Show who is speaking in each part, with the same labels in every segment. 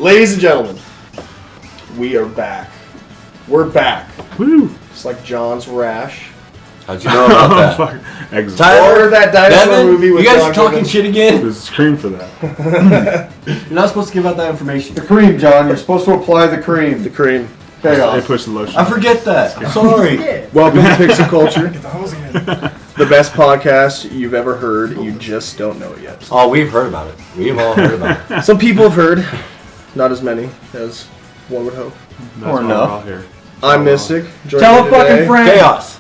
Speaker 1: Ladies and gentlemen, we are back. We're back.
Speaker 2: Woo!
Speaker 1: It's like John's rash.
Speaker 3: How'd you know about that?
Speaker 1: Tyler, that dinosaur
Speaker 3: Devin,
Speaker 1: movie with
Speaker 3: you guys
Speaker 1: John
Speaker 3: are talking
Speaker 1: Goodman.
Speaker 3: shit again?
Speaker 2: There's a cream for that.
Speaker 3: You're not supposed to give out that information.
Speaker 4: The cream, John. You're supposed to apply the cream.
Speaker 1: The cream.
Speaker 2: They push the lotion.
Speaker 3: I forget that. Sorry.
Speaker 1: Welcome to PixelCulture. The best podcast you've ever heard. You just don't know it yet.
Speaker 3: Oh, we've heard about it. We've all heard about it.
Speaker 1: Some people have heard. Not as many as one would hope.
Speaker 2: That's
Speaker 4: Or
Speaker 2: why
Speaker 4: no.
Speaker 2: we're all here.
Speaker 1: I'm Mystic.
Speaker 4: Tell a fucking friend.
Speaker 3: Chaos.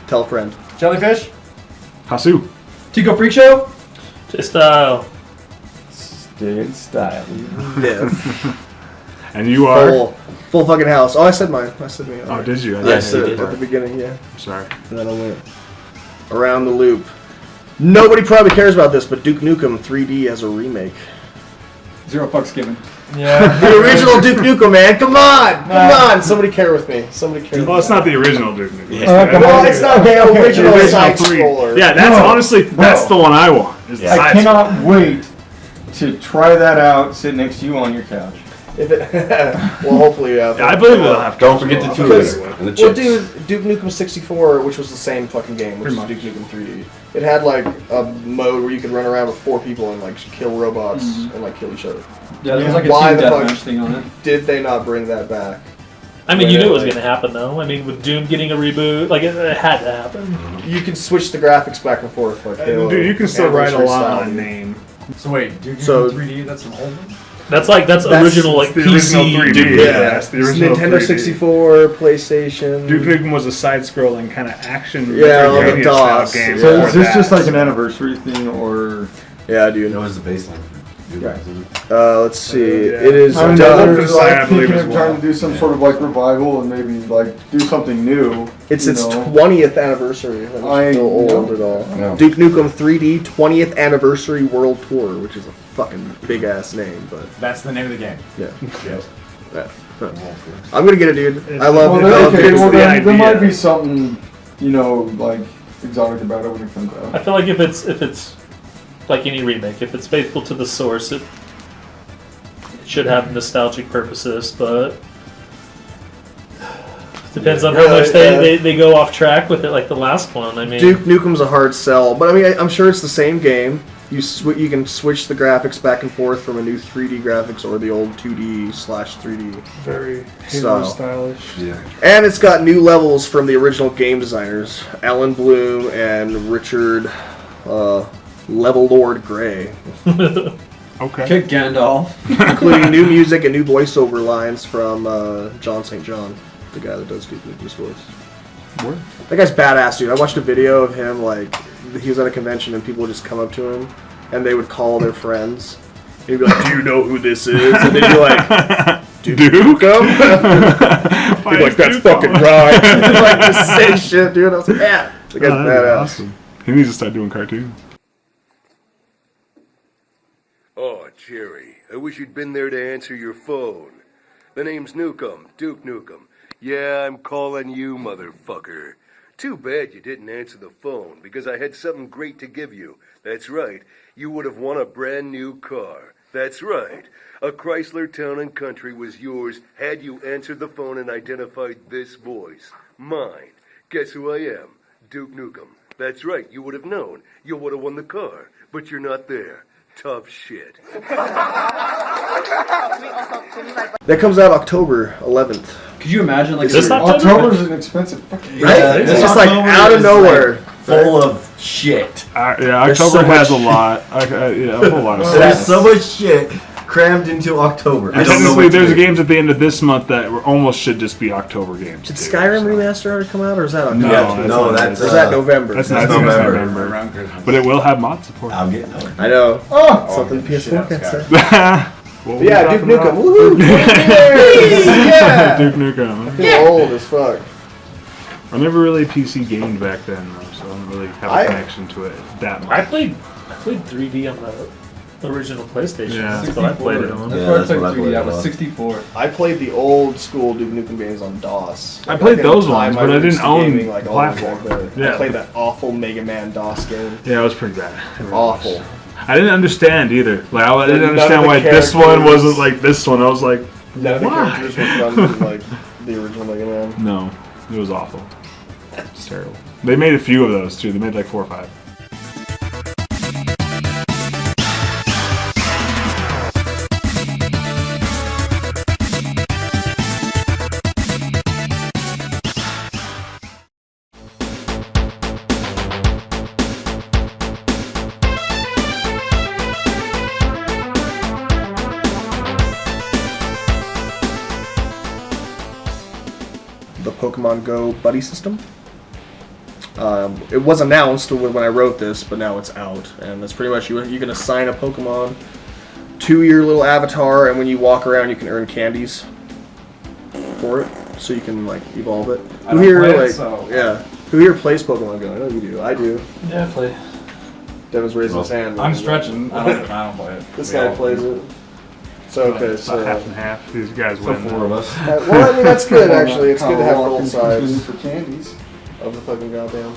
Speaker 1: Tell a friend.
Speaker 4: Jellyfish.
Speaker 2: Hasu.
Speaker 4: Tico Freak Show.
Speaker 5: Style.
Speaker 4: Stay in style.
Speaker 1: Yeah.
Speaker 2: And you are?
Speaker 1: Full fucking house. Oh, I said mine. I said me.
Speaker 2: Oh, did you?
Speaker 1: I said
Speaker 3: you
Speaker 1: it
Speaker 3: did.
Speaker 1: at the beginning, yeah.
Speaker 2: I'm sorry.
Speaker 1: And then I went around the loop. Nobody probably cares about this, but Duke Nukem 3D has a remake.
Speaker 4: 0 fucks given.
Speaker 5: Yeah.
Speaker 1: The original Duke Nukem, man. Come on. Come on. Somebody care with me. Somebody care with
Speaker 2: Well,
Speaker 1: me.
Speaker 2: it's not the original Duke Nukem.
Speaker 3: Yeah.
Speaker 1: Well, it's not the original side
Speaker 2: three.
Speaker 1: scroller.
Speaker 2: Yeah, that's
Speaker 4: No.
Speaker 2: honestly, that's the one I want. Is the
Speaker 4: I
Speaker 2: side
Speaker 4: cannot wait to try that out. Sit next to you on your couch.
Speaker 1: If it, well, hopefully,
Speaker 2: Yeah, I believe we'll have.
Speaker 3: Don't forget the two
Speaker 1: Because-
Speaker 3: and the
Speaker 1: well,
Speaker 3: chips.
Speaker 1: dude, Duke Nukem 64, which was the same fucking game, which is Duke Nukem 3D. It had like a mode where you could run around with 4 people and like kill robots and like kill each other.
Speaker 4: Yeah,
Speaker 1: there's like a Why team the fuck-
Speaker 4: deathmatch thing on it.
Speaker 1: Did they not bring that back?
Speaker 5: I mean, you knew it was going to happen, though. I mean, with Doom getting a reboot, like, it had to happen.
Speaker 1: You can switch the graphics back and forth. Like Halo,
Speaker 2: Dude, you can still write a
Speaker 1: Anniversary
Speaker 2: lot
Speaker 1: style,
Speaker 2: on
Speaker 1: dude.
Speaker 2: name.
Speaker 4: So wait, Duke
Speaker 1: So-
Speaker 4: Nukem 3D. That's an old one.
Speaker 5: That's original, like,
Speaker 2: the
Speaker 5: PC.
Speaker 2: original 3D.
Speaker 5: Doom.
Speaker 1: Yeah,
Speaker 2: It's the original
Speaker 1: Nintendo
Speaker 2: 3D.
Speaker 1: 64, PlayStation.
Speaker 2: Duke Nukem was a side-scrolling kind of action,
Speaker 1: Yeah, like
Speaker 2: Metroidvania
Speaker 1: DOS.
Speaker 2: style game.
Speaker 1: Yeah.
Speaker 4: So
Speaker 2: before
Speaker 4: is this
Speaker 2: that.
Speaker 4: just like an anniversary thing, or?
Speaker 1: Yeah, dude.
Speaker 3: That was the baseline.
Speaker 1: Right. Let's see.
Speaker 2: Yeah.
Speaker 1: It is
Speaker 4: I mean,
Speaker 1: done.
Speaker 4: they're
Speaker 2: Wolfenstein,
Speaker 4: like
Speaker 2: I believe,
Speaker 4: thinking
Speaker 2: as
Speaker 4: of
Speaker 2: well.
Speaker 4: trying to do some sort of like revival and maybe like do something new.
Speaker 1: It's
Speaker 4: you
Speaker 1: its
Speaker 4: know?
Speaker 1: 20th anniversary. That
Speaker 4: I
Speaker 1: makes it feel old
Speaker 4: know.
Speaker 1: at all.
Speaker 3: No.
Speaker 1: Duke Nukem 3D 20th Anniversary World Tour, which is a fucking big ass name, but
Speaker 6: That's the name of the game.
Speaker 1: yeah. Yeah. I'm gonna get it, dude. I love
Speaker 4: Well,
Speaker 1: it. I
Speaker 4: then,
Speaker 1: love
Speaker 4: okay,
Speaker 1: it.
Speaker 4: well,
Speaker 2: the
Speaker 4: then, there
Speaker 2: idea.
Speaker 4: might be something, you know, like exotic about it when it comes
Speaker 5: I
Speaker 4: out.
Speaker 5: feel like if it's like any remake, if it's faithful to the source, it should have nostalgic purposes, but depends on how much they go off track with it, like the last one. I mean,
Speaker 1: Duke Nukem's a hard sell, but I mean, I'm sure it's the same game. You can switch the graphics back and forth from a new 3D graphics or the old 2D/3D.
Speaker 2: Very
Speaker 1: Halo
Speaker 2: stylish.
Speaker 3: Yeah.
Speaker 1: And it's got new levels from the original game designers, Alan Bloom and Richard Level Lord Gray,
Speaker 2: Okay.
Speaker 4: Kick Gandalf.
Speaker 1: including new music and new voiceover lines from John St. John, the guy that does Duke Nukem's voice.
Speaker 2: Word.
Speaker 1: That guy's badass, dude. I watched a video of him, like, he was at a convention and people would just come up to him and they would call their friends. And he'd be like, do you know who this is? And they'd be like, Duke Nukem? He'd be like, that's fucking right. Like, just say shit, dude. I was like, yeah. The guy's badass.
Speaker 2: Awesome. He needs to start doing cartoons.
Speaker 7: Oh, Jerry, I wish you'd been there to answer your phone. The name's Nukem, Duke Nukem. Yeah, I'm calling you, motherfucker. Too bad you didn't answer the phone, because I had something great to give you. That's right, you would have won a brand new car. That's right. A Chrysler Town & Country was yours had you answered the phone and identified this voice. Mine. Guess who I am? Duke Nukem. That's right, you would have known. You would have won the car, but you're not there. Tough shit.
Speaker 1: That comes out October 11th.
Speaker 4: Could you imagine like
Speaker 5: Is this October?
Speaker 4: October's an expensive fucking
Speaker 3: Right?
Speaker 1: It's just like out of nowhere.
Speaker 3: Full of shit.
Speaker 2: Yeah,
Speaker 1: There's
Speaker 2: October
Speaker 1: so
Speaker 2: has a
Speaker 1: much-
Speaker 2: lot. Yeah, a whole lot of
Speaker 3: There's
Speaker 2: stuff.
Speaker 3: so much shit crammed into October. I don't know
Speaker 2: Technically,
Speaker 3: what to
Speaker 2: there's
Speaker 3: do.
Speaker 2: games at the end of this month that almost should just be October games.
Speaker 1: Did
Speaker 2: too,
Speaker 1: Skyrim
Speaker 2: so.
Speaker 1: remaster already come out, or is that October?
Speaker 3: Yeah, no,
Speaker 2: not-
Speaker 3: that's
Speaker 1: Or is that November?
Speaker 2: That's
Speaker 3: That's
Speaker 2: not
Speaker 3: November.
Speaker 2: November.
Speaker 6: Around Christmas.
Speaker 2: But it will have mod support.
Speaker 3: I'm getting over.
Speaker 1: I know.
Speaker 4: Oh,
Speaker 1: Something
Speaker 6: shit,
Speaker 1: PS4 can't
Speaker 6: Skyrim.
Speaker 1: say.
Speaker 2: What
Speaker 1: But yeah,
Speaker 2: were we
Speaker 1: Duke
Speaker 2: talking
Speaker 1: Nukem.
Speaker 2: about?
Speaker 1: Woohoo! Yeah!
Speaker 2: Duke Nukem.
Speaker 1: Feel old as fuck.
Speaker 2: I never really PC gamed back then, though, so I don't really have a
Speaker 1: I-
Speaker 2: connection to it that
Speaker 5: I
Speaker 2: much.
Speaker 5: played 3D on the original PlayStation.
Speaker 2: Yeah.
Speaker 5: That's what I played it on.
Speaker 4: That's
Speaker 3: Yeah,
Speaker 4: where I
Speaker 3: that's
Speaker 4: took
Speaker 3: what I
Speaker 4: 3D.
Speaker 3: played
Speaker 4: I was
Speaker 3: on.
Speaker 4: 64.
Speaker 1: I played the old school Duke Nukem games on DOS.
Speaker 2: I played
Speaker 1: Back at
Speaker 2: those
Speaker 1: the time
Speaker 2: ones, but I
Speaker 1: released
Speaker 2: didn't own
Speaker 1: gaming, like, all the way
Speaker 2: platform.
Speaker 1: back then.
Speaker 2: Yeah.
Speaker 1: I played that awful Mega Man DOS game.
Speaker 2: Yeah, it was pretty bad. It really
Speaker 1: Awful.
Speaker 2: was. I didn't understand either. Like I didn't
Speaker 1: None of
Speaker 2: understand
Speaker 1: the
Speaker 2: why this one
Speaker 1: characters-
Speaker 2: wasn't like this one. I was like,
Speaker 1: None of the
Speaker 2: why?
Speaker 1: characters were from like the original Mega Man.
Speaker 2: No, it was awful. It's terrible. They made a few of those too. They made like 4 or 5.
Speaker 1: The Pokemon Go buddy system. It was announced when I wrote this, but now it's out, and that's pretty much you can assign a Pokemon to your little avatar, and when you walk around, you can earn candies for it, so you can like evolve it.
Speaker 4: I don't play it, so-
Speaker 1: yeah? Who here plays Pokemon Go? I know you do. I do.
Speaker 5: Yeah, play.
Speaker 1: Devin's raising his hand.
Speaker 4: I'm stretching. I don't play it.
Speaker 1: This guy plays it. So okay,
Speaker 2: It's about
Speaker 1: so.
Speaker 2: half and half. These guys
Speaker 3: So
Speaker 2: win.
Speaker 3: 4 of us.
Speaker 1: Well, I mean that's good actually. It's good to have
Speaker 4: Kyle
Speaker 1: both
Speaker 4: Walken's
Speaker 1: sides
Speaker 4: for candies.
Speaker 1: of the fucking goddamn.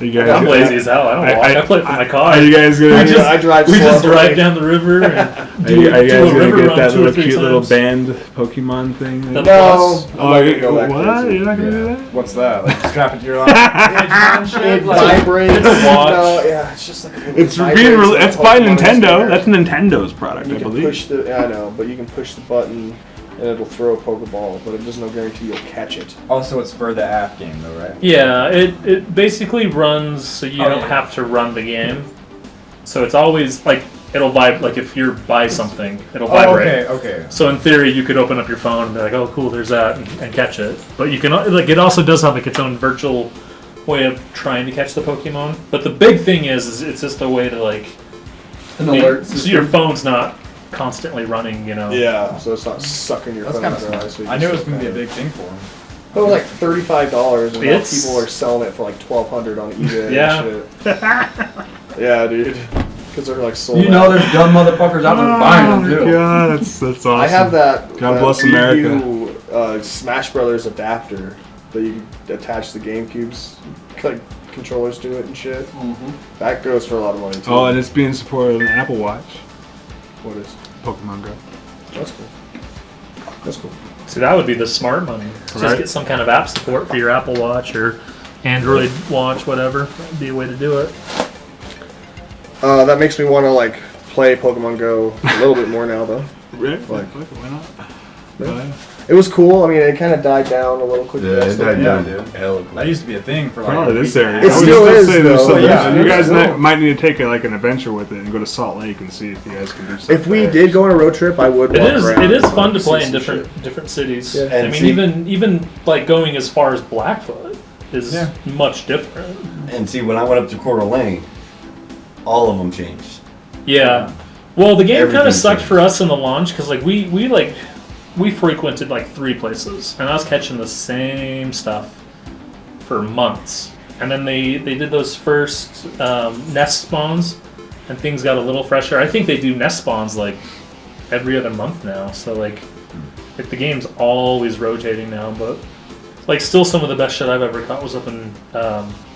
Speaker 2: You guys,
Speaker 5: I'm lazy as hell. I don't walk. I play from my car.
Speaker 2: Are you guys gonna?
Speaker 1: I drive
Speaker 5: We just
Speaker 1: slowly.
Speaker 5: drive down the river and
Speaker 2: Are you guys
Speaker 5: do a
Speaker 2: gonna
Speaker 5: river
Speaker 2: get
Speaker 5: run
Speaker 2: that
Speaker 5: 2 or
Speaker 2: little
Speaker 5: 3
Speaker 2: cute little
Speaker 5: times.
Speaker 2: band Pokemon thing?
Speaker 5: The
Speaker 1: No,
Speaker 5: Plus.
Speaker 1: I'm not gonna go that
Speaker 2: what?
Speaker 1: crazy.
Speaker 2: You're not gonna do that?
Speaker 4: What's that? Like strap it to your arm?
Speaker 1: It vibrates.
Speaker 5: It's a watch.
Speaker 1: No, yeah, it's just like a
Speaker 2: It's
Speaker 1: vibrates
Speaker 2: being.
Speaker 1: and
Speaker 2: That's
Speaker 1: the
Speaker 2: by
Speaker 1: Pokemon is
Speaker 2: Nintendo.
Speaker 1: there.
Speaker 2: That's Nintendo's product,
Speaker 1: You
Speaker 2: I
Speaker 1: can
Speaker 2: believe.
Speaker 1: push the. Yeah, I know, but you can push the button and it'll throw a Pokeball, but there's no guarantee you'll catch it.
Speaker 4: Also, it's for the app game, though, right?
Speaker 5: Yeah, it basically runs so you don't have to run the game. So it's always like it'll vibrate. Like if you buy something, it'll vibrate.
Speaker 4: Okay.
Speaker 5: So in theory, you could open up your phone and be like, "Oh, cool, there's that," and catch it. But you can like it also does have like its own virtual way of trying to catch the Pokemon. But the big thing is it's just a way to like
Speaker 4: An alert
Speaker 5: so your phone's not constantly running. You know.
Speaker 1: Yeah, so it's not sucking your
Speaker 4: That's
Speaker 1: phone
Speaker 4: kind of
Speaker 1: dry.
Speaker 4: smart.
Speaker 1: So you
Speaker 4: I
Speaker 1: can
Speaker 4: knew it was
Speaker 1: still
Speaker 4: going to be a
Speaker 1: play
Speaker 4: big thing for him.
Speaker 1: It was like $35, and now
Speaker 5: It's-
Speaker 1: people are selling it for like $1,200 on eBay
Speaker 5: Yeah.
Speaker 1: and shit. Yeah, dude. Because they're like sold
Speaker 4: You know
Speaker 1: out.
Speaker 4: there's dumb motherfuckers out there buying them, too.
Speaker 2: God, that's awesome.
Speaker 1: I have that.
Speaker 2: God
Speaker 1: that
Speaker 2: bless
Speaker 1: Wii
Speaker 2: America.
Speaker 1: U, Smash Brothers adapter that you can attach the GameCube's like controllers to it and shit. That goes for a lot of money too.
Speaker 2: Oh, and it's being supported on Apple Watch.
Speaker 1: What is?
Speaker 2: Pokemon Go.
Speaker 1: That's cool. That's cool.
Speaker 5: So that would be the smart money. Just
Speaker 2: Right.
Speaker 5: get some kind of app support for your Apple Watch or Android Watch, whatever. That'd be a way to do it.
Speaker 1: That makes me want to like play Pokemon Go a little bit more now though.
Speaker 2: Right?
Speaker 1: Like-
Speaker 2: Why not?
Speaker 1: Yeah. It was cool. I mean, it kind of died down a little quicker.
Speaker 3: Yeah, it died down,
Speaker 4: Yeah.
Speaker 3: dude. Hella cool.
Speaker 4: That used to be a thing for like.
Speaker 2: Probably
Speaker 4: a
Speaker 2: this
Speaker 4: week.
Speaker 2: area.
Speaker 1: It
Speaker 2: I was
Speaker 1: still
Speaker 2: just
Speaker 1: is,
Speaker 2: gonna say there's
Speaker 1: though.
Speaker 2: something.
Speaker 4: Yeah,
Speaker 2: you guys
Speaker 4: still.
Speaker 2: might need to take like an adventure with it and go to Salt Lake and see if you guys can do something.
Speaker 1: If we did go on a road trip, I would.
Speaker 5: It
Speaker 1: walk
Speaker 5: is.
Speaker 1: around
Speaker 5: It is
Speaker 1: and,
Speaker 5: fun to
Speaker 1: like,
Speaker 5: play
Speaker 1: see
Speaker 5: in
Speaker 1: some
Speaker 5: different different cities.
Speaker 1: Yeah.
Speaker 5: I
Speaker 3: And
Speaker 5: mean,
Speaker 3: see-
Speaker 5: even like going as far as Blackfoot is
Speaker 4: Yeah.
Speaker 5: much different.
Speaker 3: And see, when I went up to Coeur d'Alene, all of them changed.
Speaker 5: Yeah. Well, the game kind
Speaker 3: Everything
Speaker 5: of sucked
Speaker 3: changed.
Speaker 5: for us in the launch because like we frequented like 3 places and I was catching the same stuff for months. And then they did those first nest spawns and things got a little fresher. I think they do nest spawns like every other month now. So like the game's always rotating now, but like still some of the best shit I've ever caught was up in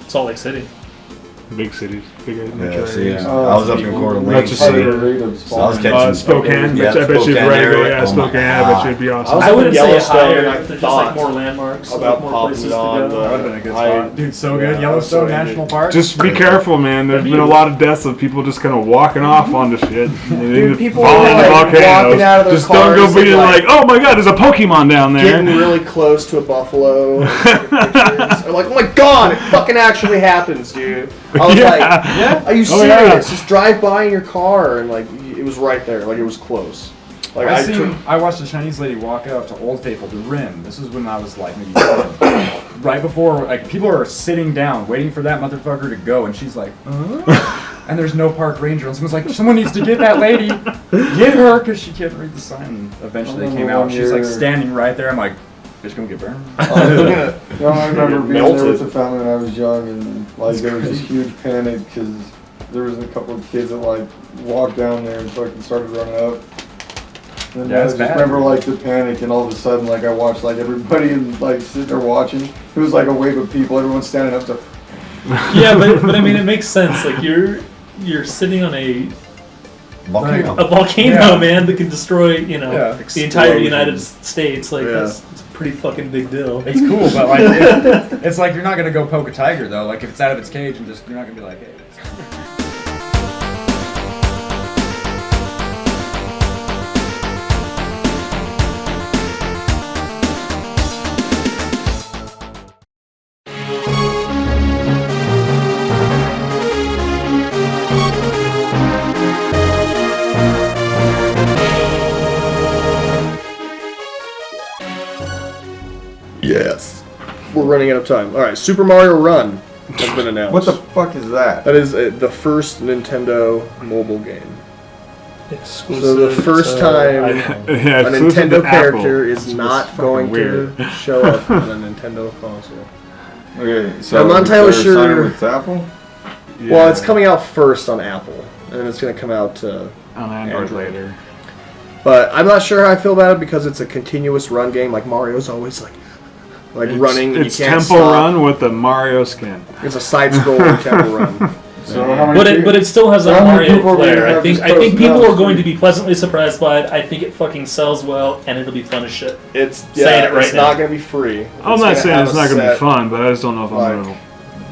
Speaker 5: Salt Lake City.
Speaker 2: Big cities, bigger
Speaker 3: Yeah, see,
Speaker 2: areas.
Speaker 3: I was up in Coeur d'Alene.
Speaker 2: Not just
Speaker 3: so
Speaker 2: city.
Speaker 3: I was catching
Speaker 2: Spokane,
Speaker 3: Yeah,
Speaker 2: I bet you
Speaker 3: Spokane
Speaker 2: if Ray,
Speaker 3: area.
Speaker 2: yeah,
Speaker 3: Oh my
Speaker 2: Spokane, I bet
Speaker 3: God.
Speaker 2: you it'd be
Speaker 1: I was
Speaker 2: awesome.
Speaker 5: I
Speaker 1: up
Speaker 5: wouldn't
Speaker 1: in
Speaker 5: say
Speaker 1: Yellowstone,
Speaker 5: higher.
Speaker 1: and I
Speaker 5: There's just
Speaker 1: thought
Speaker 5: like more landmarks,
Speaker 1: about
Speaker 5: more
Speaker 1: popping
Speaker 5: places
Speaker 1: it
Speaker 5: to
Speaker 1: on,
Speaker 5: go.
Speaker 1: but
Speaker 4: That would have been a good
Speaker 1: I-
Speaker 4: spot. Dude, so good.
Speaker 1: Yeah,
Speaker 4: Yellowstone
Speaker 1: so
Speaker 4: National
Speaker 1: good.
Speaker 4: Park.
Speaker 2: Just be careful, man. There's been a lot of deaths of people just kind of walking off onto shit.
Speaker 1: Dude, people
Speaker 2: falling
Speaker 1: were,
Speaker 2: into
Speaker 1: like,
Speaker 2: volcanoes.
Speaker 1: walking out of their
Speaker 2: Just don't
Speaker 1: cars
Speaker 2: go being
Speaker 1: and,
Speaker 2: like, oh my god, there's a Pokemon down
Speaker 1: getting
Speaker 2: there.
Speaker 1: really close to a buffalo. And taking pictures. Or like, oh my god, it fucking actually happens, dude. I was like,
Speaker 4: Yeah.
Speaker 1: are you
Speaker 2: Oh,
Speaker 1: serious?
Speaker 2: yeah.
Speaker 1: Just drive by in your car and like, it was right there. Like it was close. Like
Speaker 4: I watched a Chinese lady walk out to Old Faithful, the Rim. This was when I was like maybe 10. Right before, like people are sitting down waiting for that motherfucker to go, and she's like, and there's no park ranger, and someone's like, someone needs to get that lady, get her, because she can't read the sign. And eventually they came out, and she's like standing right there. I'm like, bitch, gonna get burned.
Speaker 6: No, I remember being there
Speaker 1: Melted.
Speaker 6: with the family when I was young, and like there was this huge panic because there was a couple of kids that like walked down there and fucking started running up. And
Speaker 4: Yeah,
Speaker 6: I
Speaker 4: it's
Speaker 6: just
Speaker 4: bad.
Speaker 6: remember like the panic, and all of a sudden like I watched like everybody and like sitting there watching. It was like a wave of people, everyone's standing up. So
Speaker 5: Yeah, but I mean, it makes sense. Like you're sitting on a
Speaker 3: Volcano.
Speaker 5: A volcano,
Speaker 4: Yeah.
Speaker 5: man, that can destroy, you know,
Speaker 4: Yeah.
Speaker 5: the entire
Speaker 1: Explosion.
Speaker 5: United States. Like,
Speaker 1: Yeah.
Speaker 5: that's a pretty fucking big deal.
Speaker 4: It's cool, but like, it's like you're not gonna go poke a tiger though. Like if it's out of its cage and just you're not gonna be like, hey.
Speaker 1: Yes. We're running out of time. All right, Super Mario Run has been announced.
Speaker 6: What the fuck is that?
Speaker 1: That is the first Nintendo mobile game.
Speaker 5: Exclusive
Speaker 1: So the first
Speaker 5: to
Speaker 1: time
Speaker 5: iPhone.
Speaker 2: Yeah,
Speaker 1: a
Speaker 2: exclusive
Speaker 1: Nintendo
Speaker 2: to
Speaker 1: character
Speaker 2: Apple.
Speaker 1: is
Speaker 2: It's
Speaker 1: not
Speaker 2: fucking
Speaker 1: going
Speaker 2: weird.
Speaker 1: to show up on a Nintendo console.
Speaker 6: Okay, so
Speaker 1: I'm not entirely
Speaker 6: they're signing
Speaker 1: sure.
Speaker 6: with Apple?
Speaker 1: Well, it's coming out first on Apple, and then it's going to come out to
Speaker 2: on Android
Speaker 1: Android.
Speaker 2: later.
Speaker 1: But I'm not sure how I feel about it because it's a continuous run game. Like Mario's always like running. And
Speaker 2: It's
Speaker 1: you can't
Speaker 2: Temple
Speaker 1: stop.
Speaker 2: Run with the Mario skin.
Speaker 1: It's a side-scrolling Temple Run.
Speaker 6: So how many
Speaker 5: But it still has a
Speaker 6: How many
Speaker 5: Mario
Speaker 6: people are gonna
Speaker 5: flair. I
Speaker 6: have
Speaker 5: think
Speaker 6: this
Speaker 5: people
Speaker 6: posted
Speaker 5: are
Speaker 6: down the
Speaker 5: going to
Speaker 6: street?
Speaker 5: be pleasantly surprised by it. I think it fucking sells well, and it'll be fun as shit.
Speaker 1: It's
Speaker 5: Saying it right
Speaker 1: it's
Speaker 5: now.
Speaker 1: not going to be free.
Speaker 2: I'm
Speaker 1: It's
Speaker 2: not
Speaker 1: gonna
Speaker 2: saying
Speaker 1: have
Speaker 2: it's
Speaker 1: a
Speaker 2: not going to be
Speaker 1: set-
Speaker 2: fun, but I just don't know if I'm
Speaker 1: like,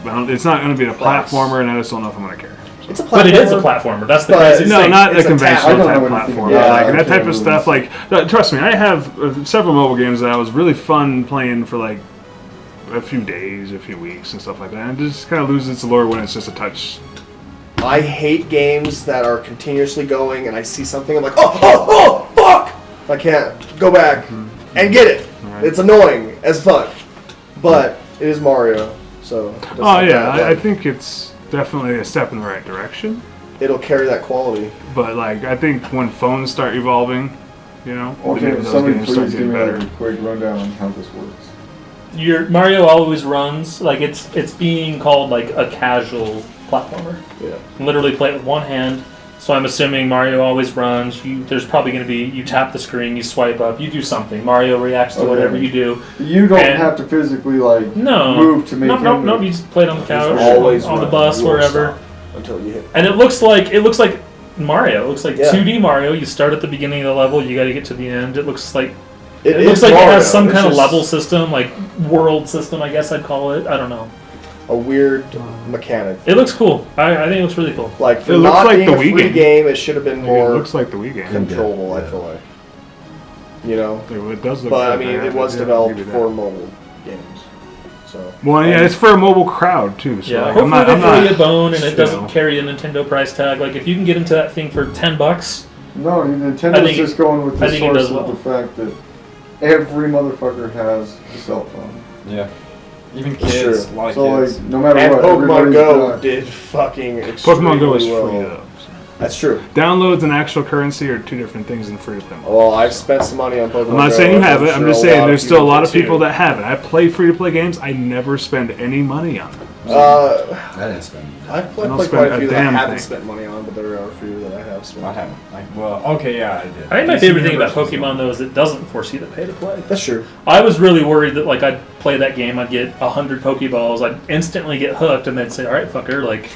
Speaker 2: going to... It's not going to be a
Speaker 1: price.
Speaker 2: platformer, and I just don't know if I'm going to care.
Speaker 1: It's a platformer.
Speaker 5: But it is a platformer. That's the
Speaker 1: But-
Speaker 5: craziest
Speaker 2: No,
Speaker 5: thing.
Speaker 2: not
Speaker 1: It's
Speaker 2: a
Speaker 1: a
Speaker 2: conventional
Speaker 6: I don't
Speaker 2: type
Speaker 6: know anything
Speaker 2: platform.
Speaker 1: about it.
Speaker 2: Like
Speaker 1: Yeah,
Speaker 2: that
Speaker 6: I
Speaker 2: type
Speaker 6: can't
Speaker 2: of stuff.
Speaker 6: really-
Speaker 2: Like, trust me, I have several mobile games that was really fun playing for like a few days, a few weeks, and stuff like that. And it just kind of loses its allure when it's just a touch.
Speaker 1: I hate games that are continuously going, and I see something, I'm like, oh, fuck! I can't go back and get it.
Speaker 2: Right.
Speaker 1: It's annoying as fuck. But it is Mario, so. it doesn't
Speaker 2: Oh
Speaker 1: have
Speaker 2: yeah,
Speaker 1: that,
Speaker 2: I
Speaker 1: like,
Speaker 2: think it's definitely a step in the right direction.
Speaker 1: it'll carry that quality.
Speaker 2: But like, I think when phones start evolving, you know,
Speaker 6: Okay,
Speaker 2: those
Speaker 6: somebody
Speaker 2: games start
Speaker 6: please give
Speaker 2: getting
Speaker 6: me
Speaker 2: better.
Speaker 6: like a quick rundown on how this works.
Speaker 5: Your Mario always runs like it's being called like a casual platformer.
Speaker 1: Yeah.
Speaker 5: You can literally play it with one hand. So I'm assuming Mario always runs. There's probably going to be you tap the screen, you swipe up, you do something. Mario reacts to
Speaker 6: Okay.
Speaker 5: whatever you do.
Speaker 6: You don't
Speaker 5: And-
Speaker 6: have to physically like
Speaker 5: No,
Speaker 6: move to make
Speaker 5: no,
Speaker 6: him
Speaker 5: no.
Speaker 6: move.
Speaker 5: You just play it on the couch,
Speaker 1: Always
Speaker 5: on the
Speaker 1: run.
Speaker 5: bus,
Speaker 1: You won't
Speaker 5: wherever.
Speaker 1: stop until you hit.
Speaker 5: And it looks like Mario. It looks like
Speaker 1: Yeah.
Speaker 5: 2D Mario. You start at the beginning of the level, you got to get to the end. It looks like
Speaker 1: It
Speaker 5: looks
Speaker 1: is
Speaker 5: like it
Speaker 1: Mario.
Speaker 5: has some
Speaker 1: It's
Speaker 5: kind of
Speaker 1: just
Speaker 5: level system, like world system, I guess I'd call it. I don't know.
Speaker 1: A weird mechanic.
Speaker 5: It looks cool. I think it looks really cool.
Speaker 1: Like for
Speaker 2: It looks
Speaker 1: not
Speaker 2: like
Speaker 1: being
Speaker 2: the
Speaker 1: a
Speaker 2: Wii
Speaker 1: free
Speaker 2: game.
Speaker 1: game, it should have been
Speaker 2: It
Speaker 1: more
Speaker 2: looks like the Wii game.
Speaker 1: controllable. I feel like. You know,
Speaker 2: It does look.
Speaker 1: but I
Speaker 2: good,
Speaker 1: mean,
Speaker 2: man.
Speaker 1: it was
Speaker 2: Yeah,
Speaker 1: developed
Speaker 2: give you
Speaker 1: for
Speaker 2: that.
Speaker 1: mobile games. So.
Speaker 2: Well, yeah, it's for a mobile crowd too. So
Speaker 5: Yeah,
Speaker 2: like,
Speaker 5: hopefully they throw you a bone and it
Speaker 2: you
Speaker 5: doesn't
Speaker 2: know.
Speaker 5: carry a Nintendo price tag. Like if you can get into that thing for $10,
Speaker 6: No,
Speaker 5: I
Speaker 6: Nintendo's
Speaker 5: think
Speaker 6: just going with
Speaker 5: I
Speaker 6: the
Speaker 5: think it
Speaker 6: source
Speaker 5: does
Speaker 6: of
Speaker 5: well.
Speaker 6: the fact that every motherfucker has a cell phone.
Speaker 4: Yeah. Even
Speaker 1: That's
Speaker 4: kids,
Speaker 1: true.
Speaker 4: a lot of
Speaker 6: So
Speaker 4: kids.
Speaker 6: like, no matter
Speaker 1: And
Speaker 6: what,
Speaker 1: Pokemon
Speaker 6: everybody's
Speaker 1: Go
Speaker 6: got-
Speaker 1: did fucking extremely
Speaker 2: Pokemon Go is
Speaker 1: well.
Speaker 2: free though. So.
Speaker 1: That's true.
Speaker 2: Downloads and actual currency are two different things in free to play.
Speaker 1: Well, I've spent some money on Pokemon Go.
Speaker 2: I'm not saying you
Speaker 1: and
Speaker 2: have it. I'm
Speaker 1: sure
Speaker 2: just
Speaker 1: a
Speaker 2: saying
Speaker 1: lot
Speaker 2: there's still a lot of
Speaker 1: did
Speaker 2: people
Speaker 1: too.
Speaker 2: that have it. I play free to play games. I never spend any money on them.
Speaker 3: I didn't spend.
Speaker 1: I've played
Speaker 2: I don't
Speaker 1: quite
Speaker 2: spend
Speaker 1: a
Speaker 2: a
Speaker 1: few that I
Speaker 2: damn
Speaker 1: haven't
Speaker 2: thing.
Speaker 1: spent money on, but there are a few that I have spent.
Speaker 4: I haven't. Like, well, okay, yeah, I did.
Speaker 5: I think my
Speaker 4: DC
Speaker 5: favorite thing about
Speaker 4: Universe was
Speaker 5: Pokemon though is it doesn't force you to pay to play.
Speaker 1: That's true.
Speaker 5: I was really worried that like I'd play that game, I'd get 100 Pokeballs, I'd instantly get hooked, and they'd say, "All right, fucker, like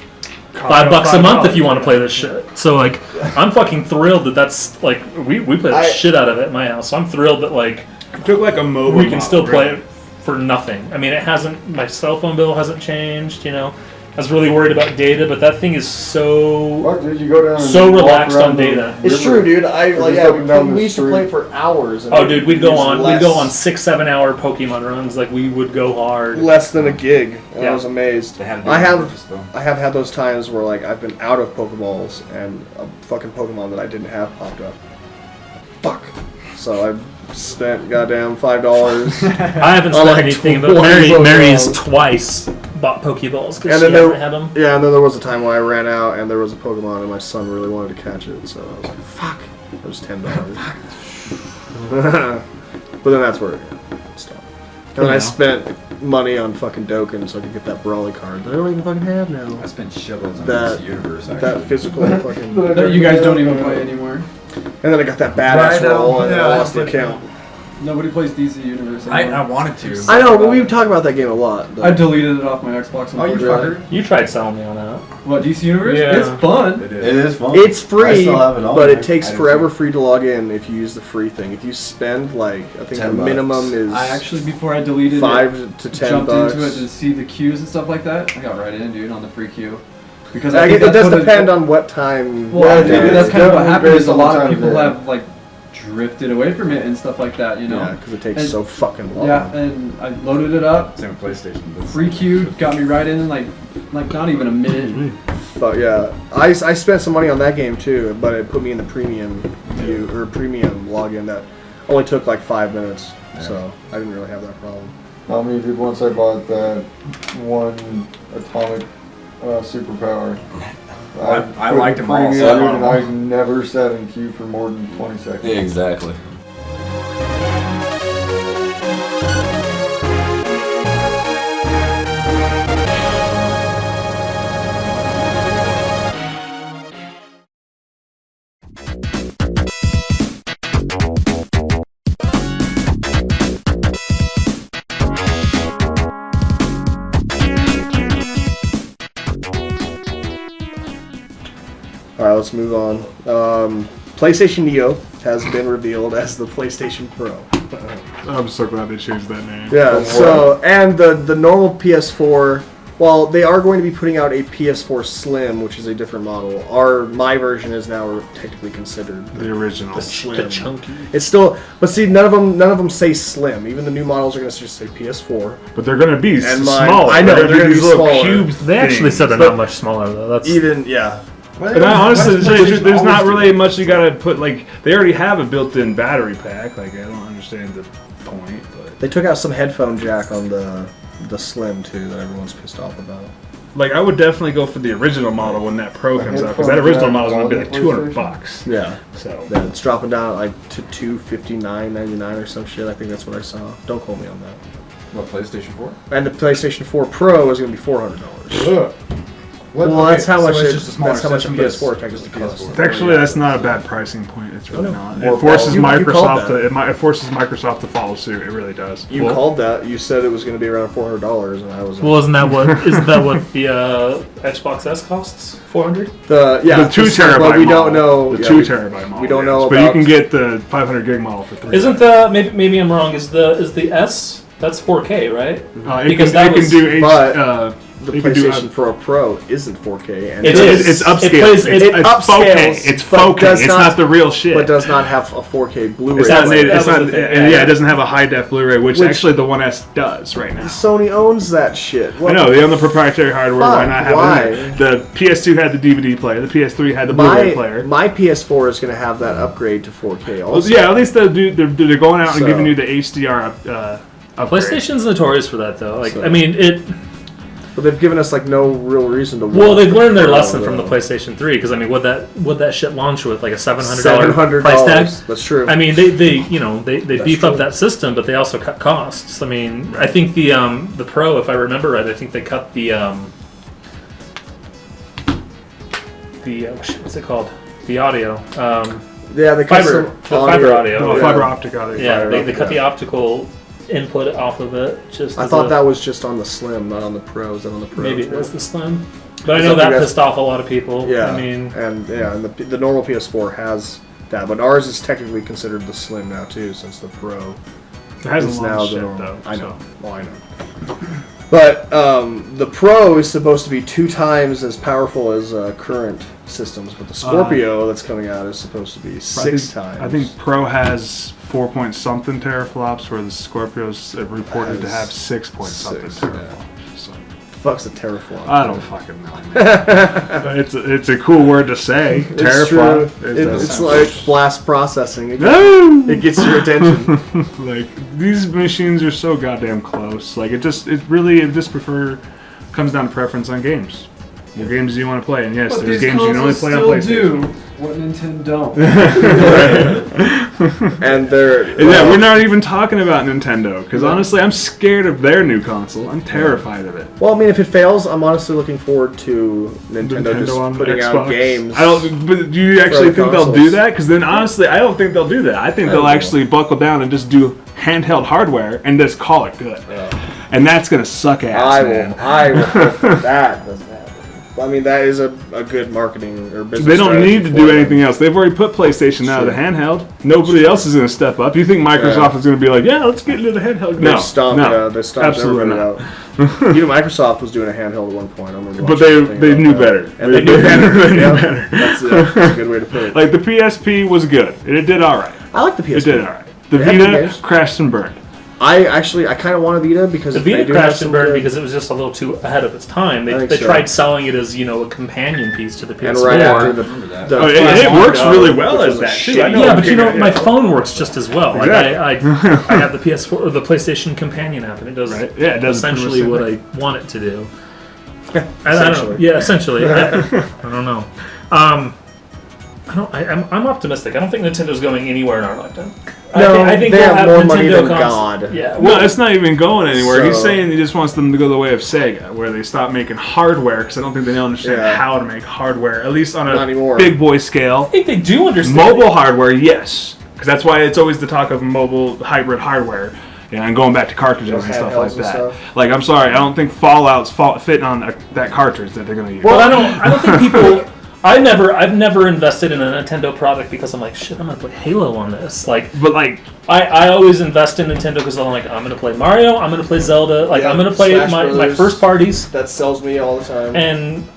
Speaker 5: $5 a month if you want to play this shit." So like, I'm fucking thrilled that that's like we play the shit out of it at my house. So I'm thrilled that like
Speaker 2: It took like a mobile.
Speaker 5: we can still play it for nothing. I mean, it hasn't. My cell phone bill hasn't changed. You know, I was really worried about data, but that thing is so
Speaker 6: Fuck, dude, you go down and
Speaker 5: so
Speaker 6: walk
Speaker 5: relaxed
Speaker 6: around
Speaker 5: on
Speaker 6: the
Speaker 5: data.
Speaker 1: It's
Speaker 6: river.
Speaker 1: true, dude. I
Speaker 6: Or
Speaker 1: like
Speaker 6: just
Speaker 1: yeah.
Speaker 6: up and down the
Speaker 1: We used to
Speaker 6: street.
Speaker 1: play for hours. And
Speaker 5: Oh, dude, we'd go
Speaker 1: it was
Speaker 5: on.
Speaker 1: less-
Speaker 5: We'd go on 6-7 hour Pokemon runs. Like we would go hard.
Speaker 1: less than a gig, and
Speaker 5: Yeah.
Speaker 1: I was amazed.
Speaker 4: They had to
Speaker 1: I
Speaker 4: do
Speaker 1: have
Speaker 4: purpose, though.
Speaker 1: I have had those times where like I've been out of Pokeballs and a fucking Pokemon that I didn't have popped up. Fuck. So I spent goddamn $5.
Speaker 5: I haven't
Speaker 1: Oh,
Speaker 5: spent
Speaker 1: like
Speaker 5: anything, but
Speaker 1: 20
Speaker 5: Mary's
Speaker 1: Pokeballs.
Speaker 5: twice bought Pokeballs
Speaker 1: And
Speaker 5: because
Speaker 1: then
Speaker 5: she
Speaker 1: there-
Speaker 5: hasn't had them.
Speaker 1: Yeah, and then there was a time when I ran out and there was a Pokemon and my son really wanted to catch it, so I was like, fuck. It was $10. But then that's where it stopped. And then I
Speaker 5: now.
Speaker 1: spent money on fucking Dokkan so I could get that Brawly card that I don't even fucking have now.
Speaker 4: I spent shitloads on
Speaker 1: That-
Speaker 4: DC Universe, actually.
Speaker 1: That physical fucking...
Speaker 6: That
Speaker 8: That you guys don't even play anymore.
Speaker 1: And then I got that badass
Speaker 8: Right,
Speaker 1: roll and
Speaker 8: yeah,
Speaker 1: I lost the
Speaker 8: but-
Speaker 1: account.
Speaker 8: Nobody plays DC Universe anymore.
Speaker 4: I wanted to.
Speaker 1: I know, but we talk about that game a lot.
Speaker 8: I deleted it off my Xbox.
Speaker 4: Oh, you fucker.
Speaker 5: You tried selling me on that.
Speaker 8: What, DC Universe?
Speaker 5: Yeah.
Speaker 8: It's fun.
Speaker 3: It is fun.
Speaker 1: It's
Speaker 3: I
Speaker 1: free,
Speaker 3: still have it on
Speaker 1: but
Speaker 3: there.
Speaker 1: it takes
Speaker 3: I do
Speaker 1: forever
Speaker 3: too.
Speaker 1: for you to log in if you use the free thing. If you spend, like, I think the
Speaker 3: $10.
Speaker 1: minimum is
Speaker 8: I actually, before I deleted
Speaker 1: 5 to 10
Speaker 8: jumped
Speaker 1: bucks.
Speaker 8: into it to see the queues and stuff like that. I got right in, dude, on the free queue. Because
Speaker 1: I
Speaker 8: I think
Speaker 1: it does
Speaker 8: that's what
Speaker 1: depend on what time.
Speaker 8: Well, I think
Speaker 6: Yeah,
Speaker 8: that's
Speaker 6: it's
Speaker 8: kind of what
Speaker 6: definitely
Speaker 8: happened. Is
Speaker 6: based
Speaker 8: a
Speaker 6: on the
Speaker 8: lot of
Speaker 6: time of
Speaker 8: people
Speaker 6: day.
Speaker 8: have like drifted away from it and stuff like that. You know.
Speaker 1: Yeah, because it takes
Speaker 8: And-
Speaker 1: so fucking long.
Speaker 8: Yeah, and I loaded it up.
Speaker 4: Same with PlayStation. but-
Speaker 8: Free queue got me right in like not even a minute.
Speaker 1: But yeah, I spent some money on that game too, but it put me in the premium view or premium login that only took like 5 minutes, so I didn't really have that problem.
Speaker 6: I mean, dude, once I bought that one atomic superpower,
Speaker 4: I
Speaker 6: put
Speaker 4: liked
Speaker 6: the
Speaker 4: them all,
Speaker 6: premium,
Speaker 4: so I
Speaker 6: and I never sat in queue for more than 20 seconds.
Speaker 3: Exactly.
Speaker 1: All right, let's move on. PlayStation Neo has been revealed as the PlayStation Pro.
Speaker 2: I'm so glad they changed that name.
Speaker 1: Yeah, so, and the normal PS4, well, they are going to be putting out a PS4 Slim, which is a different model. My version is now technically considered
Speaker 2: The original.
Speaker 1: the Slim.
Speaker 5: The chunky.
Speaker 1: It's still, but see, none of them say Slim. Even the new models are going to just say PS4.
Speaker 2: But they're going to be
Speaker 1: And mine-
Speaker 2: smaller.
Speaker 1: I know, they're
Speaker 2: gonna
Speaker 1: gonna
Speaker 2: these
Speaker 1: be
Speaker 2: little
Speaker 1: smaller.
Speaker 2: cubes.
Speaker 5: They actually
Speaker 2: things.
Speaker 5: said they're
Speaker 1: But
Speaker 5: not much smaller though. That's
Speaker 1: Even, yeah.
Speaker 2: And I honestly,
Speaker 4: Why does
Speaker 2: there's not
Speaker 4: always
Speaker 2: really
Speaker 4: do
Speaker 2: much you gotta put. Like, they already have a built-in battery pack. Like, I don't understand the point, but
Speaker 1: They took out some headphone jack on the Slim, too, that everyone's pissed off about.
Speaker 2: like, I would definitely go for the original model when that Pro comes out, because that
Speaker 6: headphone
Speaker 2: original
Speaker 6: jack
Speaker 2: model is gonna be
Speaker 6: on
Speaker 2: like
Speaker 6: the
Speaker 2: $200
Speaker 6: PlayStation?
Speaker 2: bucks.
Speaker 1: Yeah.
Speaker 2: So
Speaker 1: Yeah, it's dropping down like to $259.99 or some shit. I think that's what I saw. Don't quote me on that.
Speaker 4: What, PlayStation 4?
Speaker 1: And the PlayStation 4 Pro is going to be $400.
Speaker 6: Ugh.
Speaker 1: Well, that's how much.
Speaker 4: it's just a smaller
Speaker 1: That's how much a
Speaker 4: system, but
Speaker 1: PS4
Speaker 4: it's
Speaker 1: technically
Speaker 4: just a
Speaker 1: costs.
Speaker 4: PS4.
Speaker 2: actually, that's not a bad pricing point. It's really not.
Speaker 6: More
Speaker 2: It forces
Speaker 1: You called
Speaker 2: Microsoft
Speaker 1: that.
Speaker 2: it forces Microsoft to follow suit. It really does.
Speaker 1: You called that. You said it was going to be around $400, and I was.
Speaker 5: well, isn't that what the Xbox S costs? 400.
Speaker 1: The
Speaker 2: 2 terabyte
Speaker 1: But we
Speaker 2: model.
Speaker 1: don't know.
Speaker 2: The
Speaker 1: yeah,
Speaker 2: 2
Speaker 1: we-
Speaker 2: terabyte model.
Speaker 1: we don't know
Speaker 2: yes. But you
Speaker 1: about-
Speaker 2: can get the 500 gig model for $3.
Speaker 5: Isn't the maybe I'm wrong? Is the S that's 4K, right?
Speaker 2: Because
Speaker 5: that
Speaker 2: it can
Speaker 5: was-
Speaker 2: do H.
Speaker 1: but The
Speaker 2: you can do
Speaker 1: PlayStation 4 Pro isn't 4K, and
Speaker 5: It is.
Speaker 2: It's upscale.
Speaker 5: It plays-
Speaker 2: it's
Speaker 5: it
Speaker 2: upscale.
Speaker 1: upscales,
Speaker 2: It's
Speaker 1: but
Speaker 2: 4K.
Speaker 1: does
Speaker 2: It's
Speaker 1: not-
Speaker 2: not the real shit.
Speaker 1: but does not have a 4K Blu-ray.
Speaker 2: It's not
Speaker 5: That's-
Speaker 2: native.
Speaker 5: that
Speaker 2: It's
Speaker 5: was
Speaker 2: not.
Speaker 5: the thing,
Speaker 2: And
Speaker 5: yeah.
Speaker 2: yeah, it doesn't have a high def Blu-ray, which
Speaker 1: Which-
Speaker 2: actually the One S does right now.
Speaker 1: Sony owns that shit.
Speaker 2: I know they own the proprietary hardware. Why
Speaker 1: Fuck,
Speaker 2: not have
Speaker 1: why?
Speaker 2: it? in there? The PS2 had the DVD player. The PS3 had the Blu-ray player.
Speaker 1: My PS4 is going to have that upgrade to 4K.
Speaker 2: Well,
Speaker 1: Also.
Speaker 2: yeah, at least they're going out and
Speaker 1: So-
Speaker 2: giving you the HDR upgrade.
Speaker 5: PlayStation's notorious for that, though. Like,
Speaker 1: So-
Speaker 5: I mean,
Speaker 1: But they've given us like no real reason to.
Speaker 5: well,
Speaker 1: want
Speaker 5: they've learned their
Speaker 1: Pro,
Speaker 5: lesson from the
Speaker 1: though.
Speaker 5: PlayStation 3 because I mean, would that shit launch with like a $700
Speaker 1: $700
Speaker 5: price tag?
Speaker 1: That's true.
Speaker 5: I mean, they beef
Speaker 1: true.
Speaker 5: up that system, but they also cut costs. I mean, I think the Pro, if I remember right, I think they cut the what's it called? The audio.
Speaker 1: yeah, they cut
Speaker 5: Fiber,
Speaker 1: some
Speaker 5: the fiber audio.
Speaker 2: No,
Speaker 1: Yeah.
Speaker 2: fiber optic audio.
Speaker 5: Yeah,
Speaker 1: Fiber
Speaker 5: they
Speaker 1: optic,
Speaker 5: cut the
Speaker 1: yeah.
Speaker 5: optical input off of it. Just
Speaker 1: I
Speaker 5: as
Speaker 1: thought
Speaker 5: a-
Speaker 1: that was just on the Slim, not on the Pro. Is that on the Pro?
Speaker 5: maybe
Speaker 1: too?
Speaker 5: it was the Slim, but I know
Speaker 1: Something
Speaker 5: that
Speaker 1: that's-
Speaker 5: pissed off a lot of people.
Speaker 1: Yeah,
Speaker 5: I mean,
Speaker 1: and the normal PS4 has that, but ours is technically considered the Slim now too, since the Pro
Speaker 2: It hasn't
Speaker 1: is now
Speaker 2: launched
Speaker 1: the
Speaker 2: yet,
Speaker 1: normal.
Speaker 2: though.
Speaker 1: I know.
Speaker 2: so.
Speaker 1: Well, I know. But the Pro is supposed to be 2 times as powerful as current systems, but the Scorpio that's coming out is supposed to be 6 times.
Speaker 2: I think Pro has 4 point something teraflops, where the Scorpio's reported to have 6 point something
Speaker 1: 6,
Speaker 2: teraflops.
Speaker 1: yeah.
Speaker 2: So,
Speaker 1: fuck's a teraflop?
Speaker 2: I don't fucking know. Man. it's a cool word to say.
Speaker 1: It's
Speaker 2: teraflop.
Speaker 1: true.
Speaker 2: It does
Speaker 1: It's
Speaker 2: sound
Speaker 1: like blast processing. It
Speaker 2: No!
Speaker 1: gets your attention.
Speaker 2: Like, these machines are so goddamn close. Like, it just comes down to preference on games. What games do you want to play? And yes,
Speaker 8: But
Speaker 2: there's
Speaker 8: these
Speaker 2: games you can only
Speaker 8: consoles
Speaker 2: play on
Speaker 8: still
Speaker 2: PlayStation.
Speaker 8: do what Nintendo don't.
Speaker 1: And they're
Speaker 2: Yeah, we're not even talking about Nintendo, because honestly, I'm scared of their new console. I'm terrified of it.
Speaker 1: Well, I mean, if it fails, I'm honestly looking forward to Nintendo
Speaker 2: on
Speaker 1: just putting out
Speaker 2: Xbox.
Speaker 1: games.
Speaker 2: I don't. But do you actually
Speaker 1: the
Speaker 2: think they'll do
Speaker 1: consoles.
Speaker 2: that? Because then, honestly, I don't think they'll do that. I think they'll
Speaker 1: will.
Speaker 2: actually buckle down and just do handheld hardware and just call it good. And that's gonna suck ass, man.
Speaker 1: I will hope that doesn't happen. I mean, that is a good marketing or business.
Speaker 2: They don't
Speaker 1: strategy
Speaker 2: need to
Speaker 1: for
Speaker 2: do
Speaker 1: them.
Speaker 2: anything else. They've already put PlayStation out of the handheld. Nobody else is going to step up. You think Microsoft is going to be like, yeah, let's get into the handheld?
Speaker 1: They stomped
Speaker 2: absolutely
Speaker 1: everybody
Speaker 2: not.
Speaker 1: out. You know, Microsoft was doing a handheld at one point. I remember.
Speaker 2: But
Speaker 1: watching
Speaker 2: they
Speaker 1: something
Speaker 2: knew
Speaker 1: about
Speaker 2: better.
Speaker 1: that. And they knew better.
Speaker 2: They knew
Speaker 1: Yeah.
Speaker 2: better.
Speaker 1: That's a good way to put it.
Speaker 2: Like the PSP was good. It did all right.
Speaker 1: I like the PSP.
Speaker 2: It did all right. The
Speaker 1: They had good
Speaker 2: Vita
Speaker 1: games.
Speaker 2: crashed and burned.
Speaker 1: I kind of want a Vita because
Speaker 5: The
Speaker 1: they
Speaker 5: Vita
Speaker 1: do have
Speaker 5: crashed
Speaker 1: some
Speaker 5: and burned
Speaker 1: good-
Speaker 5: because it was just a little too ahead of its time.
Speaker 1: I
Speaker 5: They
Speaker 1: think so.
Speaker 5: tried selling it as, a companion piece to the PS4.
Speaker 1: and right after the
Speaker 8: that.
Speaker 1: the
Speaker 2: Oh, it works really well
Speaker 1: which
Speaker 2: as
Speaker 1: was a
Speaker 2: that, too.
Speaker 1: shitty-
Speaker 2: I know.
Speaker 5: Yeah, but my phone works just as well.
Speaker 2: Exactly.
Speaker 5: Like I have the PS4 or the PlayStation Companion app, and it does
Speaker 2: Right. Yeah, it does
Speaker 5: essentially
Speaker 2: pretty
Speaker 5: what
Speaker 2: much
Speaker 5: I want it to do.
Speaker 1: Essentially.
Speaker 5: Essentially. I don't know. I'm optimistic. I don't think Nintendo's going anywhere in our lifetime.
Speaker 1: No,
Speaker 5: I think
Speaker 1: they
Speaker 5: we'll
Speaker 1: have more money
Speaker 5: Nintendo
Speaker 1: than
Speaker 5: consoles.
Speaker 1: God.
Speaker 5: Yeah.
Speaker 2: Well, it's not even going anywhere. He's
Speaker 1: So-
Speaker 2: saying he just wants them to go the way of Sega, where they stop making hardware, because I don't think they understand
Speaker 1: Yeah.
Speaker 2: how to make hardware, at least on
Speaker 1: Not
Speaker 2: a
Speaker 1: anymore.
Speaker 2: big boy scale.
Speaker 5: I think they do understand.
Speaker 2: Mobile hardware, yes, because that's why it's always the talk of mobile hybrid hardware. And going back to cartridges and stuff
Speaker 1: handhelds
Speaker 2: like
Speaker 1: and
Speaker 2: that.
Speaker 1: stuff.
Speaker 2: Like, I'm sorry, I don't think Fallout's fit on that cartridge that they're going to use.
Speaker 5: Well, I don't think people. I've never invested in a Nintendo product because I'm like, shit, I'm gonna play Halo on this. Like,
Speaker 2: but like,
Speaker 5: I always invest in Nintendo because I'm like, I'm gonna play Mario, I'm gonna play Zelda, like
Speaker 1: Yeah,
Speaker 5: I'm gonna play
Speaker 1: Smash
Speaker 5: my
Speaker 1: Brothers.
Speaker 5: first parties,
Speaker 1: That sells me all the time.
Speaker 5: and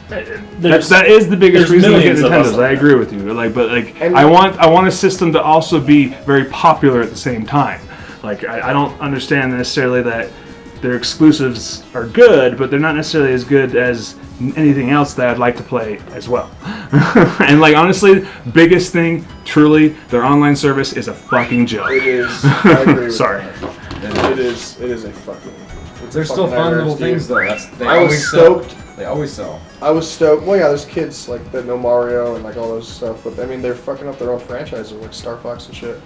Speaker 2: that is the biggest
Speaker 5: there's
Speaker 2: reason to get
Speaker 5: millions of us
Speaker 2: Nintendos.
Speaker 5: like
Speaker 2: I agree with you. But
Speaker 1: And-
Speaker 2: I want a system to also be very popular at the same time. Like, I don't understand necessarily that their exclusives are good, but they're not necessarily as good as anything else that I'd like to play as well. And like, honestly, biggest thing, truly, their online service is a fucking joke.
Speaker 1: It is. I agree with
Speaker 2: Sorry.
Speaker 1: that. It is a fucking. It's
Speaker 4: They're
Speaker 1: a
Speaker 4: still
Speaker 1: fucking
Speaker 4: fun little
Speaker 1: nightmare,
Speaker 4: things
Speaker 1: dude.
Speaker 4: though. They
Speaker 1: I was
Speaker 4: always
Speaker 1: stoked.
Speaker 4: Sell. They always sell.
Speaker 1: I was stoked. Well, yeah, there's kids like that know Mario and like all those stuff, but I mean, they're fucking up their own franchises like Star Fox and shit.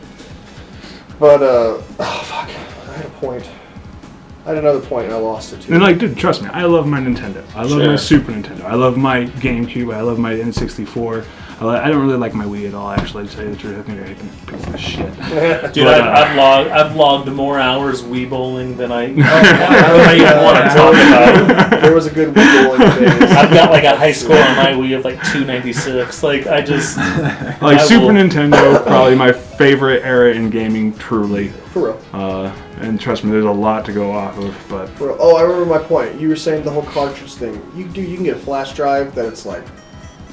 Speaker 1: But oh fuck, I had a point. I had another point and I lost it too.
Speaker 2: And like, dude, trust me, I love my Nintendo. I love my
Speaker 1: Sure.
Speaker 2: Super Nintendo. I love my GameCube. I love my N64. I don't really like my Wii at all, actually, to tell you the truth. I think I hate the piece of shit.
Speaker 5: dude,
Speaker 2: But,
Speaker 5: I've logged more hours Wii bowling than I even want to talk about.
Speaker 1: There was a good wiggle in phase.
Speaker 5: I've got like a high score on my Wii of like 296. Like I just
Speaker 2: Like,
Speaker 5: I
Speaker 2: Super
Speaker 5: will-
Speaker 2: Nintendo, probably my favorite era in gaming, truly.
Speaker 1: For real.
Speaker 2: And trust me, there's a lot to go off of, but
Speaker 1: For real. Oh, I remember my point. You were saying the whole cartridge thing. You can get a flash drive that it's like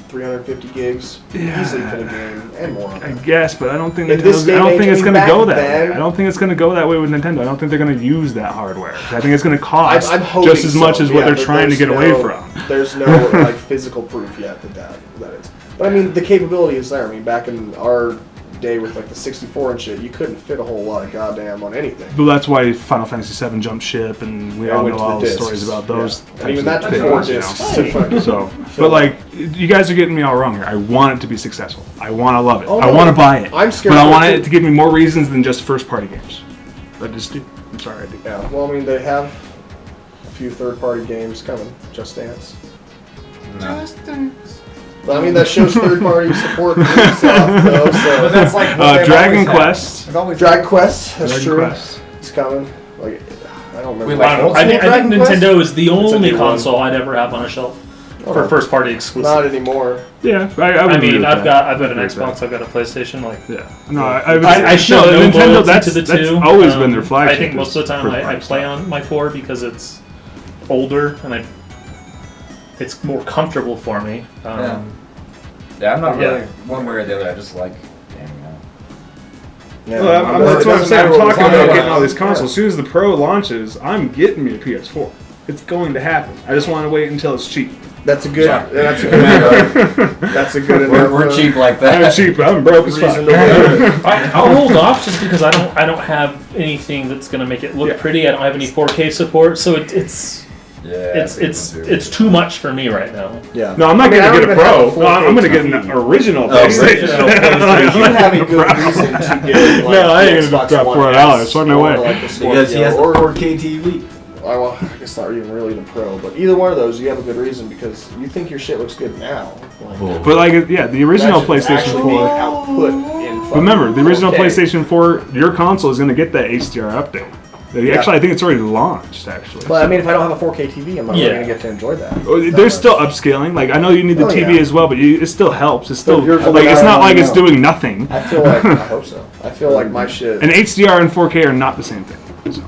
Speaker 1: 350 gigs easily for the game and more.
Speaker 2: I guess, but I don't think
Speaker 1: In this
Speaker 2: Nintendo's,
Speaker 1: day
Speaker 2: I
Speaker 1: and
Speaker 2: don't
Speaker 1: age,
Speaker 2: think
Speaker 1: I
Speaker 2: it's
Speaker 1: mean,
Speaker 2: going to go
Speaker 1: back
Speaker 2: that
Speaker 1: then-
Speaker 2: way. I don't think it's going to go that way with Nintendo. I don't think they're going to use that hardware. I think it's going to cost
Speaker 1: I'm hoping
Speaker 2: just as much
Speaker 1: so,
Speaker 2: as what
Speaker 1: yeah,
Speaker 2: they're
Speaker 1: but
Speaker 2: trying to
Speaker 1: there's
Speaker 2: get away
Speaker 1: no-
Speaker 2: from.
Speaker 1: There's no like physical proof yet that it's. But I mean, the capability is there. I mean, back in our day with like the 64 and shit, you couldn't fit a whole lot of goddamn on anything.
Speaker 2: But that's why Final Fantasy VII jumped ship, and we
Speaker 1: I
Speaker 2: all
Speaker 1: went
Speaker 2: know
Speaker 1: to the
Speaker 2: all the
Speaker 1: discs.
Speaker 2: stories about those.
Speaker 1: Yeah.
Speaker 2: types
Speaker 1: And even
Speaker 2: of
Speaker 1: that took
Speaker 2: things,
Speaker 1: 4
Speaker 2: you know.
Speaker 1: discs to fucking
Speaker 2: So,
Speaker 1: fill
Speaker 2: but like, you guys are getting me all wrong here. I want it to be successful. I want to love it.
Speaker 1: Oh,
Speaker 2: I
Speaker 1: no,
Speaker 2: want to buy it.
Speaker 1: I'm scared
Speaker 2: but I
Speaker 1: of
Speaker 2: want
Speaker 1: it
Speaker 2: it
Speaker 1: too.
Speaker 2: to give me more reasons than just first-party games. I just do. I'm sorry, I do.
Speaker 1: Yeah. Well, I mean, they have a few third-party games coming. Just Dance. But I mean, that shows third-party support for Ubisoft, though. So
Speaker 4: But that's like what they've
Speaker 2: Dragon
Speaker 4: always had.
Speaker 2: Quest.
Speaker 4: They've always
Speaker 1: Dragon Quest. That's
Speaker 2: Dragon
Speaker 1: true.
Speaker 2: Quest.
Speaker 1: It's coming. Like, I don't remember.
Speaker 4: Wait,
Speaker 5: I
Speaker 4: like,
Speaker 5: don't know.
Speaker 4: old
Speaker 5: I
Speaker 4: school
Speaker 5: think
Speaker 4: Dragon Quest?
Speaker 5: Nintendo is the
Speaker 1: a
Speaker 5: only
Speaker 1: new one.
Speaker 5: console I'd ever have on a shelf for
Speaker 1: Oh.
Speaker 5: first party exclusive.
Speaker 1: Not anymore.
Speaker 2: Yeah, I
Speaker 5: I
Speaker 2: would agree
Speaker 5: mean,
Speaker 2: with
Speaker 5: I've
Speaker 2: that.
Speaker 5: got an
Speaker 2: I agree with
Speaker 5: Xbox, I've got a PlayStation. Like,
Speaker 2: that. Yeah. No,
Speaker 5: I show no
Speaker 2: Nintendo.
Speaker 5: loyalty
Speaker 2: That's
Speaker 5: to the two.
Speaker 2: always been their flagship.
Speaker 5: I think most of the time I play on my 4 because it's older and it's more comfortable for me.
Speaker 4: Yeah, I'm not
Speaker 5: Yeah.
Speaker 4: really one way or the other. I just like gaming out.
Speaker 1: Yeah.
Speaker 2: Well, that's
Speaker 1: It
Speaker 2: what I'm
Speaker 1: doesn't
Speaker 2: saying. I'm
Speaker 1: matter what
Speaker 2: talking
Speaker 1: we're
Speaker 2: about
Speaker 1: talking
Speaker 2: getting all these
Speaker 1: about.
Speaker 2: consoles. As soon as the Pro launches, I'm getting me a PS4. It's going to happen. I just want to wait until it's cheap.
Speaker 1: That's a good.
Speaker 4: Sorry.
Speaker 1: That's a good. That's a good enough.
Speaker 3: We're cheap like that.
Speaker 2: I'm cheap. I'm broke as fuck.
Speaker 1: Reason to wait.
Speaker 5: I'll hold off just because I don't have anything that's gonna make it look
Speaker 2: Yeah.
Speaker 5: pretty. I don't have any 4K support, so it's
Speaker 4: Yeah.
Speaker 5: it's too much for me right now.
Speaker 1: Yeah.
Speaker 2: No, I'm not
Speaker 1: I mean, I
Speaker 2: going to
Speaker 1: don't
Speaker 2: get a
Speaker 1: even have
Speaker 2: Pro.
Speaker 1: a
Speaker 2: No, I'm going to
Speaker 1: 4K
Speaker 2: get an
Speaker 1: TV.
Speaker 2: original
Speaker 3: Oh,
Speaker 2: PlayStation.
Speaker 3: original
Speaker 1: You have a good reason to get. Like,
Speaker 2: No, I ain't
Speaker 1: the
Speaker 2: gonna
Speaker 1: Xbox
Speaker 2: drop
Speaker 1: One
Speaker 2: $4.
Speaker 1: S
Speaker 2: Fuck no
Speaker 1: or
Speaker 2: way.
Speaker 1: Like the
Speaker 3: Because he has the
Speaker 1: Scorpio,
Speaker 3: 4K TV.
Speaker 1: well, I guess not even really the Pro, but either one of those, you have a good reason because you think your shit looks good now. Like,
Speaker 2: But like, yeah, the original
Speaker 1: that should
Speaker 2: PlayStation
Speaker 1: actually
Speaker 2: 4.
Speaker 1: be output in fucking
Speaker 2: Remember, the original
Speaker 1: 4K.
Speaker 2: PlayStation 4, your console is going to get that HDR update. Actually, I think it's already launched. Actually,
Speaker 1: But I mean, if I don't have a 4K TV, I'm not really
Speaker 5: Yeah.
Speaker 1: gonna get to enjoy that.
Speaker 2: they're still upscaling. Like I know you need the
Speaker 1: Oh,
Speaker 2: TV
Speaker 1: yeah.
Speaker 2: as well, but it still helps. It's still
Speaker 6: here's
Speaker 2: like
Speaker 6: what
Speaker 2: it's
Speaker 6: I
Speaker 2: not like
Speaker 6: wanna
Speaker 2: it's
Speaker 6: know.
Speaker 2: doing nothing.
Speaker 1: I feel like I hope so. I feel like my shit.
Speaker 2: And HDR and 4K are not the same thing. So.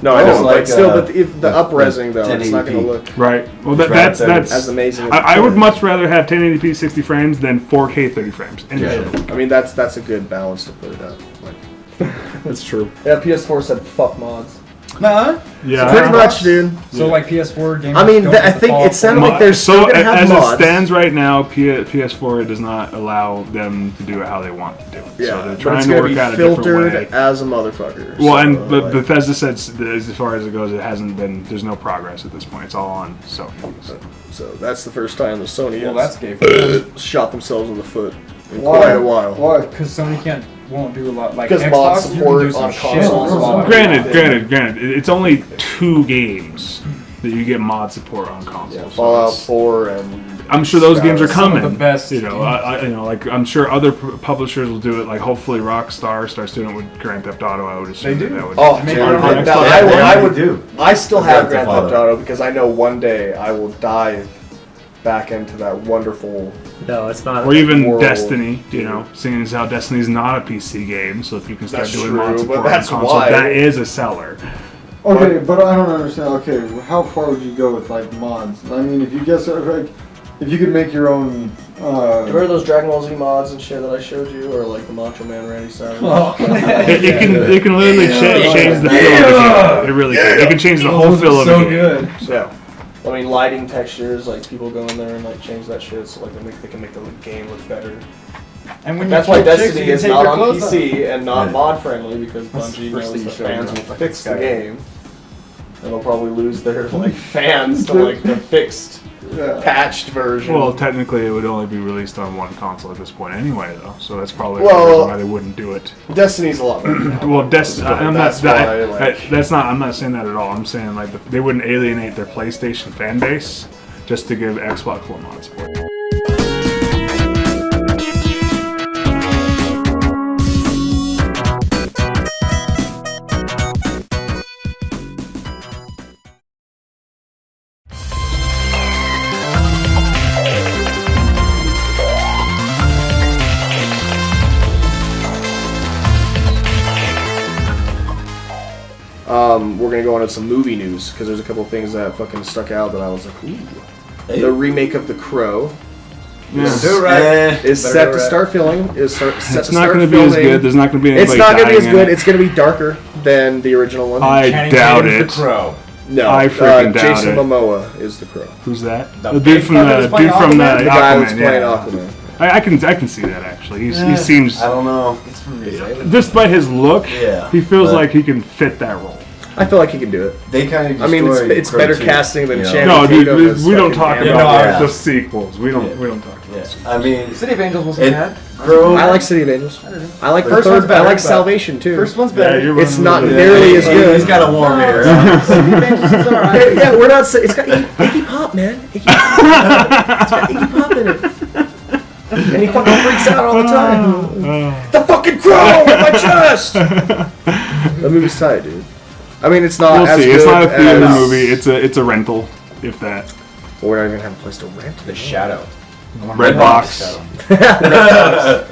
Speaker 1: No, I
Speaker 3: Oh,
Speaker 1: know,
Speaker 3: like,
Speaker 1: but still,
Speaker 3: uh,
Speaker 1: if the up-resing though, it's not gonna
Speaker 3: 1080p.
Speaker 1: look
Speaker 2: Right. Well,
Speaker 3: Right,
Speaker 2: that's
Speaker 1: as amazing. As
Speaker 2: I would much rather have 1080p 60 frames than 4K 30 frames. Any day.
Speaker 1: I mean, that's a good balance to put it up. Like,
Speaker 2: That's true.
Speaker 1: yeah, PS4 said fuck mods.
Speaker 4: Nah.
Speaker 2: Yeah.
Speaker 1: Pretty much, dude.
Speaker 4: So like PS4 games.
Speaker 1: I mean,
Speaker 4: don't
Speaker 1: I
Speaker 4: get the
Speaker 1: think
Speaker 4: fall
Speaker 1: it sounded
Speaker 4: from-
Speaker 1: like there's still
Speaker 2: So
Speaker 1: gonna have
Speaker 2: as
Speaker 1: mods.
Speaker 2: it stands right now, PS4 does not allow them to do it how they want to do it.
Speaker 1: Yeah,
Speaker 2: so they're
Speaker 1: but
Speaker 2: trying
Speaker 1: it's
Speaker 2: to
Speaker 1: gonna
Speaker 2: work
Speaker 1: be
Speaker 2: out a different
Speaker 1: filtered
Speaker 2: way.
Speaker 1: as a motherfucker.
Speaker 2: Well,
Speaker 1: so,
Speaker 2: and but
Speaker 1: like,
Speaker 2: Bethesda said as far as it goes, it hasn't been. There's no progress at this point. It's all on Sony.
Speaker 1: so that's the first time the Sony
Speaker 4: Well,
Speaker 1: has
Speaker 4: that's gay. For
Speaker 1: shot themselves in the foot in
Speaker 6: Why?
Speaker 1: quite a while.
Speaker 6: Why?
Speaker 4: Because Sony won't do a lot like
Speaker 1: Because
Speaker 4: Xbox.
Speaker 1: mod
Speaker 4: You can
Speaker 1: support
Speaker 4: do some
Speaker 1: on
Speaker 4: shit
Speaker 1: consoles
Speaker 4: on
Speaker 1: is
Speaker 4: mod.
Speaker 1: not-
Speaker 2: Granted, it's only 2 games that you get mod support on consoles.
Speaker 1: Yeah,
Speaker 2: so
Speaker 1: Fallout
Speaker 2: it's-
Speaker 1: 4 and
Speaker 2: I'm sure those games are
Speaker 4: Some of
Speaker 2: coming.
Speaker 4: the best
Speaker 2: you know, like I'm sure other publishers will do it. Like hopefully Rockstar starts doing it with Grand Theft Auto. I would assume
Speaker 4: They do.
Speaker 2: that would.
Speaker 1: Oh,
Speaker 4: Make
Speaker 1: dude,
Speaker 4: your own
Speaker 1: I,
Speaker 4: Xbox.
Speaker 1: I would
Speaker 3: do.
Speaker 1: I still have Grand
Speaker 3: Grand
Speaker 1: Theft
Speaker 3: Theft
Speaker 1: Auto because I know one day I will dive back into that wonderful.
Speaker 5: No, it's not.
Speaker 2: Or even
Speaker 1: world.
Speaker 2: Destiny, you know, seeing as how Destiny's not a PC game, so if you can start
Speaker 1: That's
Speaker 2: doing
Speaker 1: true,
Speaker 2: mod
Speaker 1: but
Speaker 2: support on
Speaker 1: that's
Speaker 2: console,
Speaker 1: why-
Speaker 2: that is a seller.
Speaker 6: Okay, but I don't understand. Okay, how far would you go with like mods? I mean, if you guess like, if you could make your own.
Speaker 1: Remember those Dragon Ball Z mods and shit that I showed you, or like the Macho Man Randy Savage?
Speaker 2: It can literally change the feel of the game. It really can. It can change the whole feel of the game.
Speaker 4: good.
Speaker 1: Yeah. I mean, lighting textures, like people go in there and like change that shit, so like they can make the game look better.
Speaker 4: And when
Speaker 1: That's
Speaker 4: you
Speaker 1: why
Speaker 4: kill chicks,
Speaker 1: Destiny
Speaker 4: you
Speaker 1: is
Speaker 4: take
Speaker 1: not
Speaker 4: your
Speaker 1: on
Speaker 4: clothes off.
Speaker 1: PC and not
Speaker 3: Yeah.
Speaker 1: mod friendly because
Speaker 4: That's
Speaker 1: Bungie
Speaker 4: the first
Speaker 1: knows
Speaker 4: thing you
Speaker 1: that
Speaker 4: showed
Speaker 1: fans
Speaker 4: me.
Speaker 1: will fix the
Speaker 4: Skyrim.
Speaker 1: game, and they'll probably lose their like fans to like the fixed, patched version.
Speaker 2: Well, technically, it would only be released on one console at this point anyway, though. So that's probably
Speaker 1: Well-
Speaker 2: the reason why they wouldn't do it.
Speaker 1: Destiny's a lot better now.
Speaker 2: Well, I'm not.
Speaker 1: That's why, like-
Speaker 2: That's not. I'm not saying that at all. I'm saying like they wouldn't alienate their PlayStation fan base just to give Xbox One mod support.
Speaker 1: We're gonna go on to some movie news because there's a couple things that fucking stuck out that I was like, ooh. The remake of The Crow
Speaker 2: Yeah.
Speaker 1: is set to start filming. Is set
Speaker 2: It's
Speaker 1: to
Speaker 2: not
Speaker 1: start
Speaker 2: going to be as
Speaker 1: filming.
Speaker 2: good. There's not going to be anybody
Speaker 1: It's not gonna be as
Speaker 2: dying
Speaker 1: good.
Speaker 2: in it.
Speaker 1: It's gonna be darker than the original one.
Speaker 2: I
Speaker 4: Channing
Speaker 2: doubt
Speaker 4: Tatum's
Speaker 2: it.
Speaker 4: The Crow.
Speaker 1: no,
Speaker 2: I freaking doubt
Speaker 1: Jason
Speaker 2: it.
Speaker 1: Momoa is the Crow.
Speaker 2: Who's that?
Speaker 4: The
Speaker 2: The
Speaker 4: big
Speaker 2: dude from
Speaker 4: fucker
Speaker 2: the
Speaker 4: that's playing Aquaman?
Speaker 1: The guy that's
Speaker 2: Aquaman,
Speaker 1: playing
Speaker 2: yeah.
Speaker 1: Aquaman.
Speaker 2: I can see that actually. He seems
Speaker 3: I don't know.
Speaker 2: just by his look.
Speaker 3: Yeah,
Speaker 2: He feels
Speaker 3: but-
Speaker 2: like he can fit that role.
Speaker 1: I feel like he can do it.
Speaker 3: They kind of.
Speaker 1: I mean, it's better casting than Channing
Speaker 2: No, dude,
Speaker 1: Tatum as
Speaker 2: we don't
Speaker 1: fucking
Speaker 2: talk
Speaker 1: Gambit.
Speaker 2: about
Speaker 3: yeah.
Speaker 2: the sequels. We don't talk about.
Speaker 3: Yeah. I mean,
Speaker 4: City of Angels wasn't
Speaker 3: it,
Speaker 4: bad.
Speaker 3: Crow.
Speaker 1: I like City of Angels. I like the
Speaker 4: First
Speaker 1: third.
Speaker 4: one's better,
Speaker 1: I like
Speaker 4: but-
Speaker 1: Salvation too.
Speaker 4: First one's
Speaker 2: Yeah,
Speaker 4: better.
Speaker 2: you're
Speaker 1: It's
Speaker 2: running
Speaker 1: not
Speaker 2: with it.
Speaker 1: nearly as good.
Speaker 3: He's got a warm ear.
Speaker 4: City of Angels is alright.
Speaker 1: Yeah, we're not. It's got Iggy Pop, man. Iggy Pop. It's got Iggy Pop in it, and he fucking freaks out all the time. The fucking crow in my chest. That movie's tight, dude. I mean, it's not.
Speaker 2: We'll
Speaker 1: as
Speaker 2: see.
Speaker 1: Good
Speaker 2: It's not a theater
Speaker 1: as,
Speaker 2: movie. It's a rental, if that.
Speaker 1: Well, we're not even gonna have a place to rent.
Speaker 4: The Shadow.
Speaker 2: Redbox.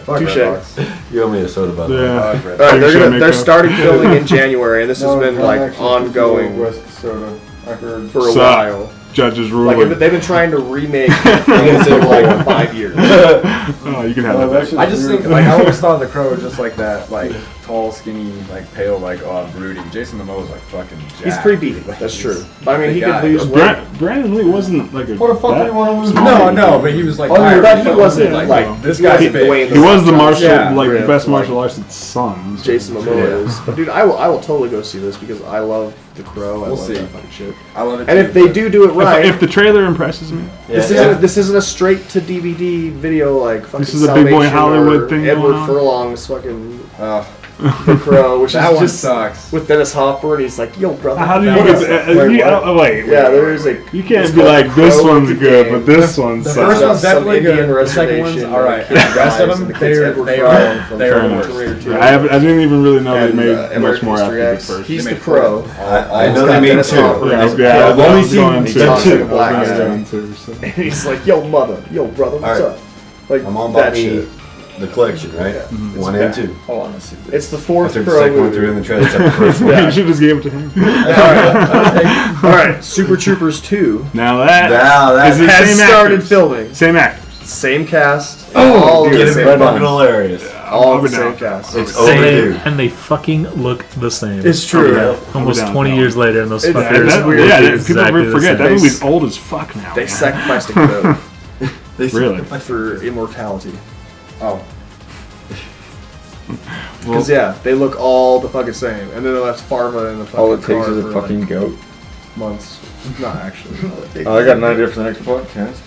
Speaker 1: Touche.
Speaker 3: You owe me a soda, by the way.
Speaker 2: Yeah.
Speaker 1: All right,
Speaker 2: Touche,
Speaker 1: they're
Speaker 2: Mako.
Speaker 1: starting filming in January, and this has been
Speaker 6: I'm
Speaker 1: like
Speaker 6: actually
Speaker 1: ongoing
Speaker 6: West Soda. I heard.
Speaker 1: for a
Speaker 2: Suck.
Speaker 1: while.
Speaker 2: Judge's
Speaker 1: Like
Speaker 2: ruling.
Speaker 1: they've been trying to remake things in like 5 years.
Speaker 2: Oh, you can have that.
Speaker 6: that's
Speaker 4: I just think, like, I always thought of the Crow as just like that, like, tall, skinny, like, pale, like, brooding. Jason Momoa was like fucking jacked.
Speaker 1: He's pretty beefy. That's true. I mean, he
Speaker 4: Big guy.
Speaker 1: could lose weight.
Speaker 2: Brandon Lee wasn't like a.
Speaker 6: What the fuck do you want to lose?
Speaker 4: No, but he was like,
Speaker 6: Oh, you
Speaker 4: wiry.
Speaker 1: thought he
Speaker 4: But
Speaker 1: wasn't
Speaker 2: Yeah,
Speaker 1: like
Speaker 2: no.
Speaker 4: this
Speaker 1: he
Speaker 4: guy's
Speaker 1: wasn't
Speaker 4: big.
Speaker 1: Dwayne
Speaker 2: He was the
Speaker 1: Rock
Speaker 2: martial,
Speaker 4: Yeah,
Speaker 2: like
Speaker 1: Rip,
Speaker 2: best
Speaker 1: like
Speaker 2: martial artist's son. so-
Speaker 1: Jason Momoa is. But dude, I will totally go see this because I love The Crow. I
Speaker 4: We'll
Speaker 1: love
Speaker 4: see.
Speaker 1: that fucking shit.
Speaker 4: I love it.
Speaker 1: And
Speaker 4: too,
Speaker 1: if they
Speaker 4: but-
Speaker 1: do it right,
Speaker 2: If the trailer impresses me,
Speaker 1: this isn't a straight to DVD video like fucking
Speaker 2: This is a big boy
Speaker 1: Salvation
Speaker 2: Hollywood
Speaker 1: or
Speaker 2: thing
Speaker 1: Edward
Speaker 2: going on.
Speaker 1: Furlong's fucking The Crow, which
Speaker 4: That
Speaker 1: is
Speaker 4: one
Speaker 1: just
Speaker 4: sucks.
Speaker 1: with Dennis Hopper, and he's like, "Yo, brother."
Speaker 2: How do you
Speaker 1: what
Speaker 2: get?
Speaker 1: is it?
Speaker 2: Wait.
Speaker 1: Yeah, there is a.
Speaker 2: You can't
Speaker 1: it's
Speaker 2: be
Speaker 1: called
Speaker 2: like
Speaker 1: The
Speaker 2: this
Speaker 1: Crow
Speaker 2: one's
Speaker 1: with
Speaker 2: good,
Speaker 1: Game.
Speaker 2: but this one's
Speaker 4: The
Speaker 2: sucks.
Speaker 4: first one's
Speaker 1: Some
Speaker 4: definitely
Speaker 1: Indian
Speaker 4: good. The second one's
Speaker 1: reservation,
Speaker 4: alright.
Speaker 1: kid
Speaker 4: The rest
Speaker 1: dies,
Speaker 4: of
Speaker 1: and
Speaker 4: them,
Speaker 1: the kid's Edward
Speaker 4: they
Speaker 1: Furlong
Speaker 4: are
Speaker 1: from
Speaker 4: the
Speaker 1: Terminator
Speaker 4: worst.
Speaker 1: 2.
Speaker 2: I didn't even really know they
Speaker 1: And,
Speaker 2: made much
Speaker 1: American
Speaker 2: more
Speaker 1: History
Speaker 2: after the
Speaker 1: X.
Speaker 2: first.
Speaker 1: He's
Speaker 4: They
Speaker 1: the
Speaker 4: made
Speaker 1: Crow.
Speaker 3: I know
Speaker 1: It's
Speaker 3: they
Speaker 1: got
Speaker 3: made
Speaker 1: Dennis
Speaker 3: two.
Speaker 1: Hopper.
Speaker 2: Yeah,
Speaker 3: Yeah, I've only seen
Speaker 2: going
Speaker 1: He
Speaker 2: to-
Speaker 1: talks like a
Speaker 3: two.
Speaker 1: black
Speaker 2: I was
Speaker 1: guy.
Speaker 2: going to, so.
Speaker 1: And he's like, "Yo, mother, yo, brother, what's
Speaker 3: Alright.
Speaker 1: up?" Like
Speaker 3: I'm on
Speaker 1: that
Speaker 3: Bobby,
Speaker 1: shit.
Speaker 3: the collection, right?
Speaker 1: Yeah.
Speaker 3: One
Speaker 1: It's
Speaker 3: and
Speaker 1: bad.
Speaker 3: two.
Speaker 4: Hold on, let's see.
Speaker 1: It's the
Speaker 3: I
Speaker 1: fourth
Speaker 3: took the
Speaker 1: Crow
Speaker 3: second one
Speaker 1: movie.
Speaker 3: through in the trailer. Except the first one.
Speaker 2: You should just give it to him.
Speaker 1: All right, Super Troopers 2
Speaker 2: Now that
Speaker 3: Now that
Speaker 2: is the
Speaker 1: has
Speaker 2: same
Speaker 1: started
Speaker 2: actors.
Speaker 1: filming.
Speaker 2: Same actors.
Speaker 1: Same cast.
Speaker 3: Oh,
Speaker 1: all of
Speaker 3: get
Speaker 1: the
Speaker 3: it
Speaker 1: same
Speaker 3: fucking
Speaker 1: cast.
Speaker 3: hilarious.
Speaker 1: All
Speaker 2: I'll
Speaker 1: of the
Speaker 2: be
Speaker 1: same
Speaker 2: down.
Speaker 1: cast.
Speaker 3: It's
Speaker 5: Same,
Speaker 3: overdue.
Speaker 5: and they fucking look the same.
Speaker 1: It's true.
Speaker 2: Oh, yeah.
Speaker 5: Almost
Speaker 2: down,
Speaker 5: 20
Speaker 2: down.
Speaker 5: years later, and those
Speaker 1: It-
Speaker 5: fuckers
Speaker 1: it's
Speaker 2: That,
Speaker 1: weird.
Speaker 2: yeah,
Speaker 5: look
Speaker 2: people
Speaker 5: exactly the
Speaker 2: forget
Speaker 5: same.
Speaker 2: that movie's old as fuck now.
Speaker 1: They
Speaker 2: man.
Speaker 1: sacrificed a crow
Speaker 2: Really?
Speaker 1: for immortality.
Speaker 4: Oh,
Speaker 1: Because yeah, they look all the fucking same, and then they left Farva in the fucking
Speaker 6: All it takes
Speaker 1: car
Speaker 6: is a
Speaker 1: for,
Speaker 6: fucking
Speaker 1: like,
Speaker 6: goat.
Speaker 1: months. Not actually.
Speaker 6: Oh, I got an idea for the next podcast.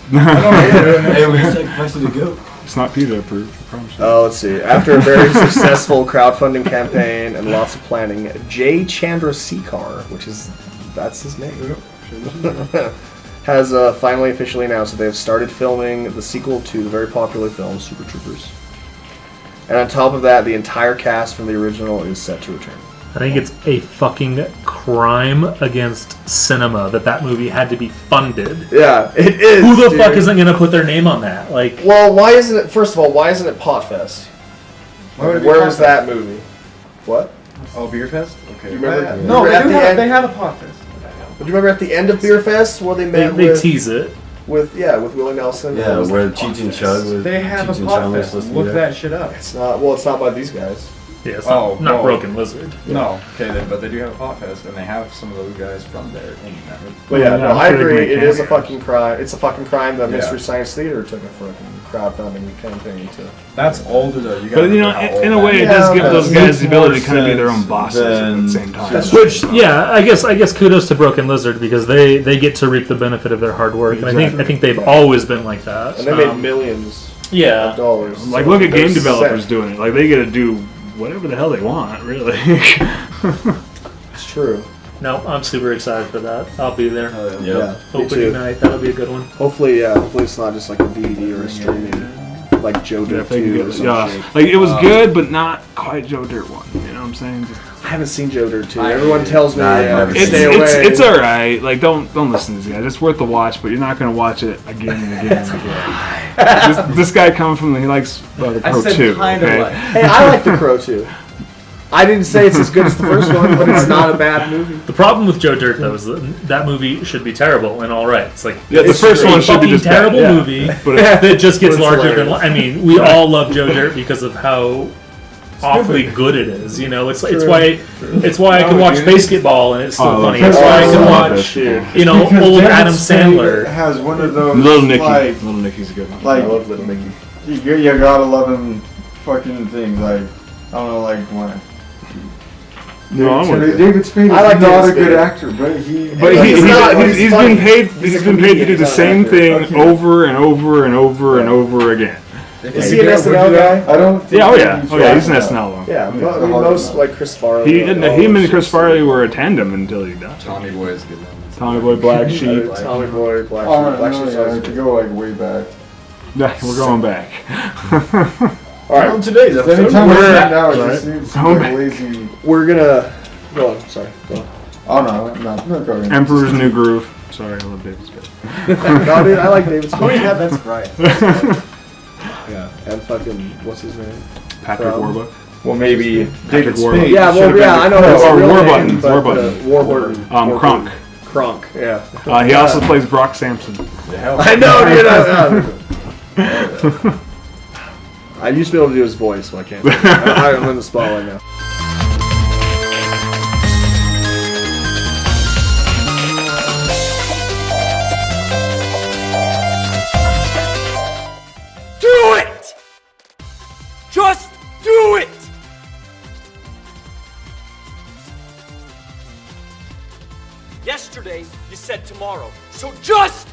Speaker 3: Hey, we're sacrificing a goat.
Speaker 2: It's not PETA approved. I promise you.
Speaker 1: Oh, let's see. After a very successful crowdfunding campaign and lots of planning, Jay Chandrasekhar, that's his name, has finally officially announced that they have started filming the sequel to the very popular film Super Troopers. And on top of that, the entire cast from the original is set to return.
Speaker 5: I think it's a fucking crime against cinema that movie had to be funded.
Speaker 1: Yeah, it is.
Speaker 5: Who the
Speaker 1: dude.
Speaker 5: fuck isn't gonna put their name on that? Like,
Speaker 1: Well, why isn't it? First of all, why isn't it Potfest?
Speaker 4: Why would it be
Speaker 1: Where was
Speaker 4: Potfest?
Speaker 1: that movie? What?
Speaker 4: oh, Beer Fest. Okay.
Speaker 1: You remember?
Speaker 4: No,
Speaker 1: at
Speaker 4: they,
Speaker 1: the end,
Speaker 4: they have a pot fest.
Speaker 1: Do you remember at the end of Beer Fest where they met
Speaker 5: they
Speaker 1: with
Speaker 5: tease it.
Speaker 1: with Willie Nelson?
Speaker 3: Yeah,
Speaker 1: It was
Speaker 3: where
Speaker 1: like
Speaker 3: Cheech and
Speaker 1: Potfest.
Speaker 3: Chug was.
Speaker 4: They have
Speaker 3: Cheech
Speaker 4: a
Speaker 3: and
Speaker 4: pot
Speaker 3: Chong was
Speaker 4: fest.
Speaker 3: supposed to be
Speaker 4: Look
Speaker 3: there.
Speaker 4: that shit up.
Speaker 1: It's not. Well, it's not by these guys.
Speaker 5: Yeah, it's
Speaker 4: Oh,
Speaker 5: not
Speaker 4: no.
Speaker 5: Broken Lizard.
Speaker 4: No, okay, but they do have a pot fest, and they have some of those guys from there in that.
Speaker 1: But yeah,
Speaker 2: Yeah,
Speaker 1: no,
Speaker 2: I'm
Speaker 1: I
Speaker 2: sure they
Speaker 1: agree.
Speaker 2: can
Speaker 1: It
Speaker 2: make
Speaker 1: is a
Speaker 2: cameos.
Speaker 1: fucking crime. It's a fucking crime that
Speaker 4: Yeah.
Speaker 1: Mystery Science Theater took a fucking crowdfunding campaign to.
Speaker 4: That's older though. You
Speaker 2: But you know, in a way, it does give those guys the ability to kind of be their own bosses at the same time.
Speaker 5: Which, yeah, I guess kudos to Broken Lizard because they get to reap the benefit of their hard work, and I think they've always been like that.
Speaker 1: And they made millions
Speaker 5: yeah.
Speaker 1: of dollars.
Speaker 2: Like,
Speaker 1: So
Speaker 2: look at
Speaker 1: they're
Speaker 2: game developers
Speaker 1: set.
Speaker 2: doing it. Like, they get to do whatever the hell they want, really.
Speaker 1: It's true.
Speaker 5: No, I'm super excited for that. I'll be there.
Speaker 3: Yep.
Speaker 1: Yeah. Me
Speaker 5: Opening
Speaker 1: too.
Speaker 5: night, that'll be a good one.
Speaker 1: Hopefully, hopefully it's not just like a DVD or a streaming, like Joe
Speaker 2: Yeah,
Speaker 1: Dirt
Speaker 2: if they can
Speaker 1: 2
Speaker 2: get
Speaker 1: or
Speaker 2: it.
Speaker 1: some
Speaker 2: Yeah.
Speaker 1: shit.
Speaker 2: Like, it was good, but not quite Joe Dirt 1. You know what I'm saying? Just,
Speaker 1: I haven't seen Joe Dirt 2. Everyone tells me
Speaker 3: Nah, I've never
Speaker 2: it's,
Speaker 1: stay
Speaker 3: seen
Speaker 1: away.
Speaker 2: it's alright. Like, don't listen to these guys. It's worth the watch, but you're not going to watch it again and again and again. this guy coming from, he likes The Crow 2. Okay?
Speaker 1: Hey, I like The Crow 2. I didn't say it's as good as the first one, but it's not a bad movie.
Speaker 5: The problem with Joe Dirt though is that movie should be terrible and all right. It's like
Speaker 2: Yeah, the
Speaker 5: it's
Speaker 2: first
Speaker 5: a
Speaker 2: one should be
Speaker 5: fucking
Speaker 2: just bad,
Speaker 5: terrible
Speaker 2: yeah.
Speaker 5: movie
Speaker 2: But it's-
Speaker 5: that just gets
Speaker 1: But it's
Speaker 5: larger than.
Speaker 1: hilarious.
Speaker 5: I mean, we all love Joe Dirt because of how awfully good it is. You know, it's why I can watch basketball and it's still
Speaker 2: Oh,
Speaker 5: funny.
Speaker 2: okay.
Speaker 5: It's why I can
Speaker 2: Oh,
Speaker 5: watch
Speaker 2: dude.
Speaker 5: you know
Speaker 6: Because
Speaker 5: old
Speaker 6: David
Speaker 5: Adam
Speaker 6: Spade
Speaker 5: Sandler.
Speaker 6: has one of those
Speaker 2: Little Nicky.
Speaker 6: like
Speaker 2: Little Nicky's a good one.
Speaker 6: like
Speaker 1: I love Little Nicky.
Speaker 6: you gotta love him fucking things like I don't know like why.
Speaker 2: No, I'm with you.
Speaker 6: David Spade is
Speaker 1: I like
Speaker 6: not
Speaker 1: David
Speaker 6: a good
Speaker 1: Spade.
Speaker 6: actor, but he.
Speaker 2: But
Speaker 1: He's
Speaker 2: he's
Speaker 1: funny.
Speaker 2: been paid.
Speaker 1: He's
Speaker 2: He's
Speaker 1: a
Speaker 2: been paid to
Speaker 1: comedian,
Speaker 2: do the
Speaker 1: he's not an
Speaker 2: same
Speaker 1: actor.
Speaker 2: thing
Speaker 6: Okay.
Speaker 2: over and over and over and over again.
Speaker 1: Is he an SNL guy?
Speaker 6: I don't. Think
Speaker 2: Yeah, oh yeah,
Speaker 6: he's
Speaker 2: he's an
Speaker 6: right.
Speaker 2: SNL one.
Speaker 1: Yeah,
Speaker 6: Yeah,
Speaker 1: but
Speaker 6: the hard
Speaker 1: most
Speaker 6: one.
Speaker 1: like Chris Farley.
Speaker 2: Him and Chris Farley were a tandem until he died.
Speaker 4: Tommy Boy is a good one.
Speaker 2: Tommy Boy, Black Sheep.
Speaker 1: Tommy Boy, Black
Speaker 6: Oh,
Speaker 1: Sheep. Black
Speaker 6: no,
Speaker 1: Sheep's
Speaker 6: yeah,
Speaker 1: always
Speaker 6: to
Speaker 1: good.
Speaker 6: go like way back.
Speaker 2: We're going back.
Speaker 1: All right,
Speaker 3: Today's
Speaker 6: Anytime I
Speaker 1: We're-
Speaker 6: see it now, it
Speaker 2: Right.
Speaker 6: just seems
Speaker 2: Going
Speaker 6: like
Speaker 2: back.
Speaker 6: lazy.
Speaker 1: we're gonna go on. Sorry, go on.
Speaker 6: Oh no, not going.
Speaker 2: Emperor's New Groove. Sorry, I love David Spade.
Speaker 1: No, dude, I like David Spade.
Speaker 4: Oh yeah, that's right.
Speaker 1: Yeah, and fucking what's his name?
Speaker 2: Patrick
Speaker 1: From-
Speaker 2: Warbuck.
Speaker 6: Well, maybe
Speaker 2: David
Speaker 6: Spade.
Speaker 2: Warbuck.
Speaker 1: Yeah,
Speaker 2: Should've
Speaker 1: well, yeah, I know
Speaker 2: been-
Speaker 1: his
Speaker 2: or
Speaker 1: real
Speaker 2: Warbutton.
Speaker 1: name, but,
Speaker 2: Warbutton.
Speaker 1: Warburton. Warburton.
Speaker 2: Kronk.
Speaker 1: Kronk. Yeah.
Speaker 2: He also plays Brock Sampson.
Speaker 1: I know, dude. I used to be able to do his voice, so I can't. I'm in the spotlight now.
Speaker 9: Do it! Just do it! Yesterday, you said tomorrow, so just